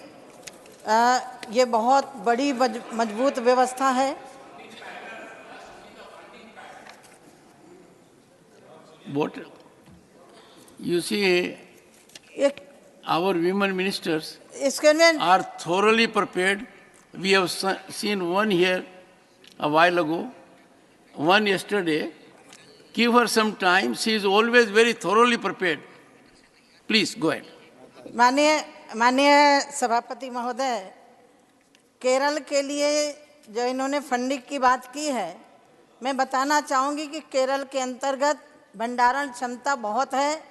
ये बहुत बड़ी मजबूत व्यवस्था है। What you see, our women ministers are thoroughly prepared. We have seen one here a while ago, one yesterday. Give her some time. She is always very thoroughly prepared. Please go ahead. माननीय सभापति महोदय, केरल के लिए जो इन्होंने funding की बात की है, मैं बताना चाहूँगी कि केरल के अंतर्गत भंडारण क्षमता बहुत है।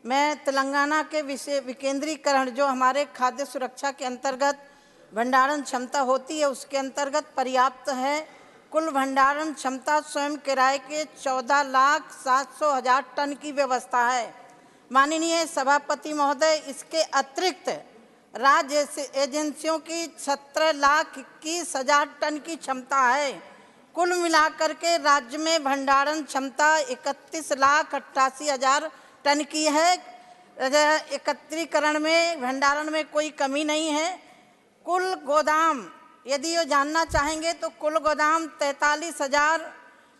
मैं तेलंगाना के विकेंद्रीकरण जो हमारे खाद्य सुरक्षा के अंतर्गत भंडारण क्षमता होती है उसके अंतर्गत पर्याप्त है। कुल भंडारण क्षमता स्वयं किराए के 14,700,000 टन की व्यवस्था है। माननीय सभापति महोदय, इसके अतिरिक्त राज्य एजेंसियों की 17,21,000 टन की क्षमता है। कुल मिलाकर के राज्य में भंडारण क्षमता 31,88,000 टन की है। एकत्रीकरण में, भंडारण में कोई कमी नहीं है। कुल गोदाम यदि ये जानना चाहेंगे तो कुल गोदाम 43,000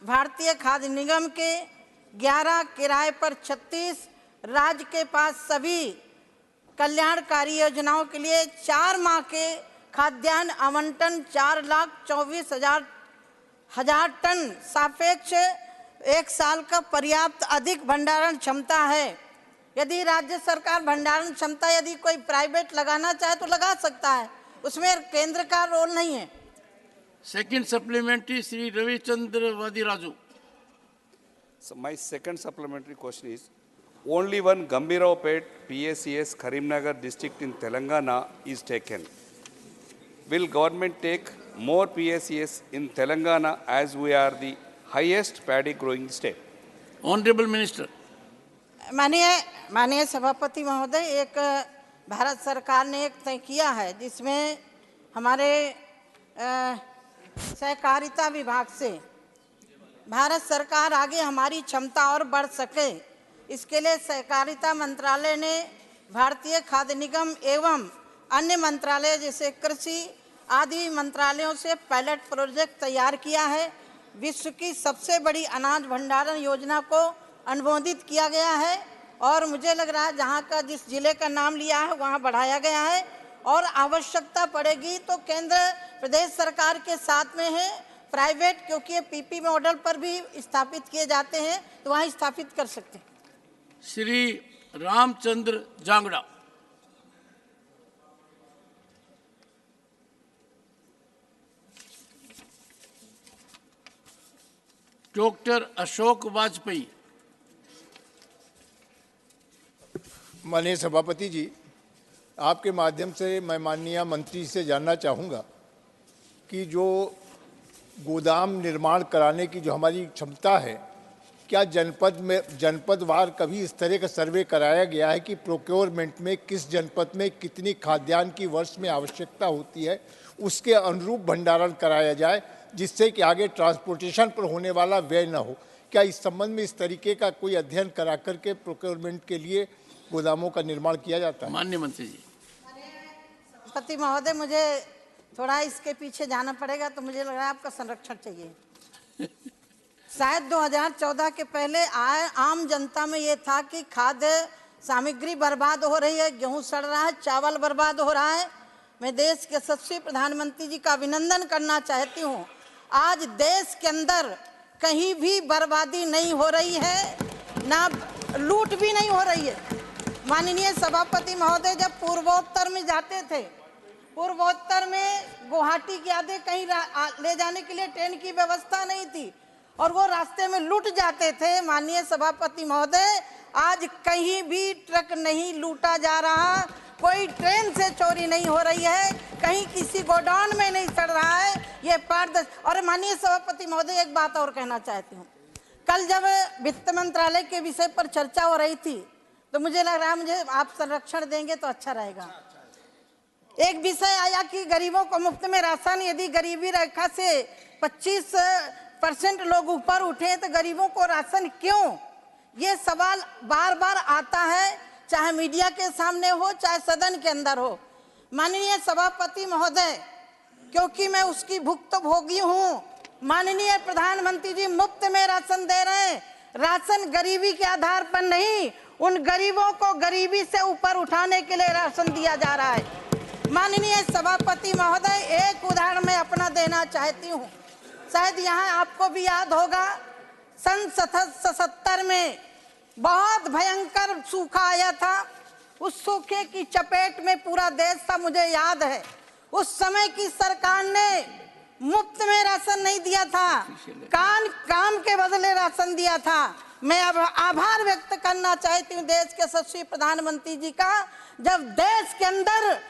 भारतीय खाद्य निगम के, 11 किराए पर 36, राज्य के पास सभी कल्याणकारी योजनाओं के लिए 4 माह के खाद्यान्न आवंटन 4,24,000 टन सापेक्ष 1 साल का पर्याप्त अधिक भंडारण क्षमता है। यदि राज्य सरकार भंडारण क्षमता यदि कोई प्राइवेट लगाना चाहे तो लगा सकता है, उसमें केंद्र का रोल नहीं है। Second supplementary Shri Ravichandra Vaddiraju. So my second supplementary question is, only one Gambiraupet PACS Karimnagar district in Telangana is taken. Will government take more PACS in Telangana as we are the highest paddy growing state? Honorable Minister. माननीय सभापति महोदय, एक भारत सरकार ने एक तय किया है जिसमें हमारे सहकारिता विभाग से भारत सरकार आगे हमारी क्षमता और बढ़ सके, इसके लिए सहकारिता मंत्रालय ने भारतीय खाद्य निगम एवं अन्य मंत्रालय जैसे कृषि आदि मंत्रालयों से पायलट प्रोजेक्ट तैयार किया है। विश्व की सबसे बड़ी अनाज भंडारण योजना को अनुमोदित किया गया है और मुझे लग रहा है जहाँ का जिस जिले का नाम लिया है वहाँ बढ़ाया गया है और आवश्यकता पड़ेगी तो केंद्र प्रदेश सरकार के साथ में है, प्राइवेट क्योंकि ये पीपी मॉडल पर भी स्थापित किए जाते हैं तो वहाँ स्थापित कर सकते हैं। श्री रामचंद्र जांगड़ा। डॉक्टर अशोक वाजपेयी। माननीय सभापति जी, आपके माध्यम से मैं माननीय मंत्री से जानना चाहूँगा कि जो गोदाम निर्माण कराने की जो हमारी क्षमता है, क्या जनपदवार कभी इस तरह का सर्वे कराया गया है कि प्रोक्योरमेंट में किस जनपद में कितनी खाद्यान्न की वर्ष में आवश्यकता होती है, उसके अनुरूप भंडारण कराया जाए जिससे कि आगे ट्रांसपोर्टेशन पर होने वाला व्यय न हो? क्या इस संबंध में इस तरीके का कोई अध्ययन करा करके प्रोक्योरमेंट के लिए गोदामों का निर्माण किया जाता है? माननीय मंत्री जी। सभापति महोदय, मुझे थोड़ा इसके पीछे जाना पड़ेगा, तो मुझे लग रहा है आपका संरक्षण चाहिए। शायद 2014 के पहले आम जनता में ये था कि खाद्य सामग्री बर्बाद हो रही है, गेहूं सड़ रहा है, चावल बर्बाद हो रहा है। मैं देश के यशस्वी प्रधानमंत्री जी का अभिनंदन करना चाहती हूँ। आज देश के अंदर कहीं भी बर्बादी नहीं हो रही है, ना लूट भी नहीं हो रही है। माननीय सभापति महोदय, जब पूर्वोत्तर में जाते थे, पूर्वोत्तर में गुवाहाटी के आगे कहीं ले जाने के लिए ट्रेन की व्यवस्था नहीं थी और वो रास्ते में लूट जाते थे। माननीय सभापति महोदय, आज कहीं भी ट्रक नहीं लूटा जा रहा, कोई ट्रेन से चोरी नहीं हो रही है, कहीं किसी गोडाउन में नहीं सड़ रहा है, ये पारदर्शी। और माननीय सभापति महोदय, एक बात और कहना चाहती हूँ। कल जब वित्त मंत्रालय के विषय पर चर्चा हो रही थी तो मुझे लग रहा है मुझे आप संरक्षण देंगे तो अच्छा रहेगा। एक विषय आया कि गरीबों को मुफ्त में राशन, यदि गरीबी रेखा से 25% लोग ऊपर उठे तो गरीबों को राशन क्यों? ये सवाल बार बार आता है, चाहे मीडिया के सामने हो चाहे सदन के अंदर हो। माननीय सभापति महोदय, क्योंकि मैं उसकी भुक्तभोगी हूँ, माननीय प्रधानमंत्री जी मुफ्त में राशन दे रहे हैं। राशन गरीबी के आधार पर नहीं, उन गरीबों को गरीबी से ऊपर उठाने के लिए राशन दिया जा रहा है। माननीय सभापति महोदय, एक उदाहरण मैं अपना देना चाहती हूँ। शायद यहाँ आपको भी याद होगा, सन 77 में बहुत भयंकर सूखा आया था। उस सूखे की चपेट में पूरा देश था, मुझे याद है। उस समय की सरकार ने मुफ्त में राशन नहीं दिया था, काम के बदले राशन दिया था। मैं अब आभार व्यक्त करना चाहती हूँ देश के यशस्वी प्रधानमंत्री जी का, जब देश के अंदर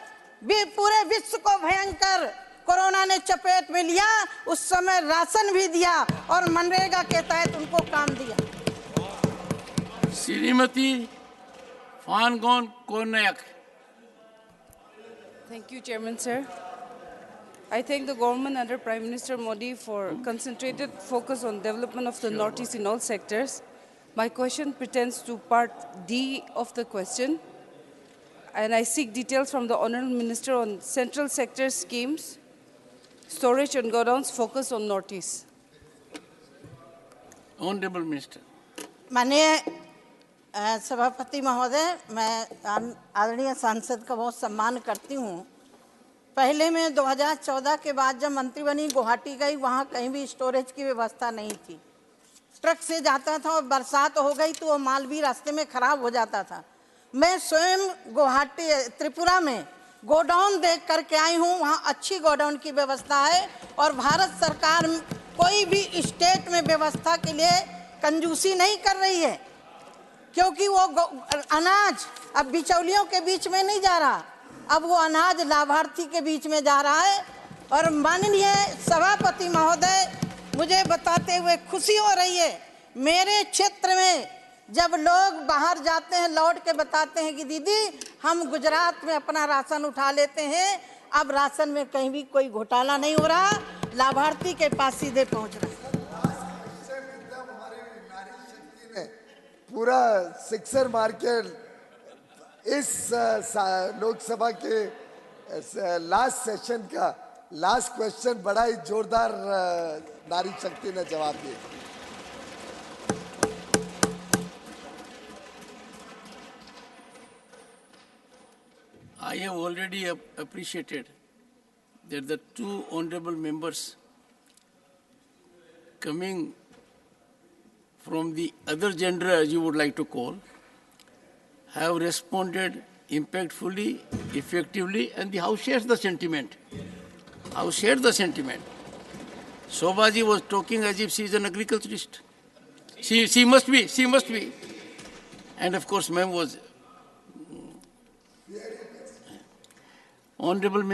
भी पूरे विश्व को भयंकर कोरोना ने चपेट में लिया उस समय राशन भी दिया और मनरेगा के तहत उनको काम दिया। श्रीमती फानगोन Konyak. Thank you, Chairman, sir. I thank the government under Prime Minister Modi for concentrated focus on development of the Northeast in all sectors. My question pertains to part D of the question, and I seek details from the Honourable Minister on central sector schemes, storage and godowns focused on Northeast. Honourable Minister. माननीय सभापति महोदय, मैं आदरणीय सांसद का बहुत सम्मान करती हूँ। पहले मैं 2014 के बाद जब मंत्री बनी गुवाहाटी गई, वहाँ कहीं भी स्टोरेज की व्यवस्था नहीं थी। ट्रक से जाता था और बरसात हो गई तो वो माल भी रास्ते में खराब हो जाता था। मैं स्वयं गुवाहाटी त्रिपुरा में गोडाउन देख करके आई हूँ, वहाँ अच्छी गोडाउन की व्यवस्था है और भारत सरकार कोई भी स्टेट में व्यवस्था के लिए कंजूसी नहीं कर रही है, क्योंकि वो अनाज अब बिचौलियों के बीच में नहीं जा रहा, अब वो अनाज लाभार्थी के बीच में जा रहा है। और माननीय सभापति महोदय, मुझे बताते हुए खुशी हो रही है, मेरे क्षेत्र में जब लोग बाहर जाते हैं लौट के बताते हैं कि दीदी हम गुजरात में अपना राशन उठा लेते हैं, अब राशन में कहीं भी कोई घोटाला नहीं हो रहा, लाभार्थी के पास सीधे पहुंच रहा है। पूरा सिक्सर मार्केट इस लोकसभा के लास्ट सेशन का लास्ट क्वेश्चन बड़ा ही जोरदार नारी शक्ति ने जवाब दिया। I have already appreciated that the two honourable members coming from the other gender, as you would like to call, have responded impactfully, effectively, and the House shares the sentiment. House shares the sentiment. Shobhaji was talking as if she is an agriculturist. She must be. And of course, ma'am was honourable member.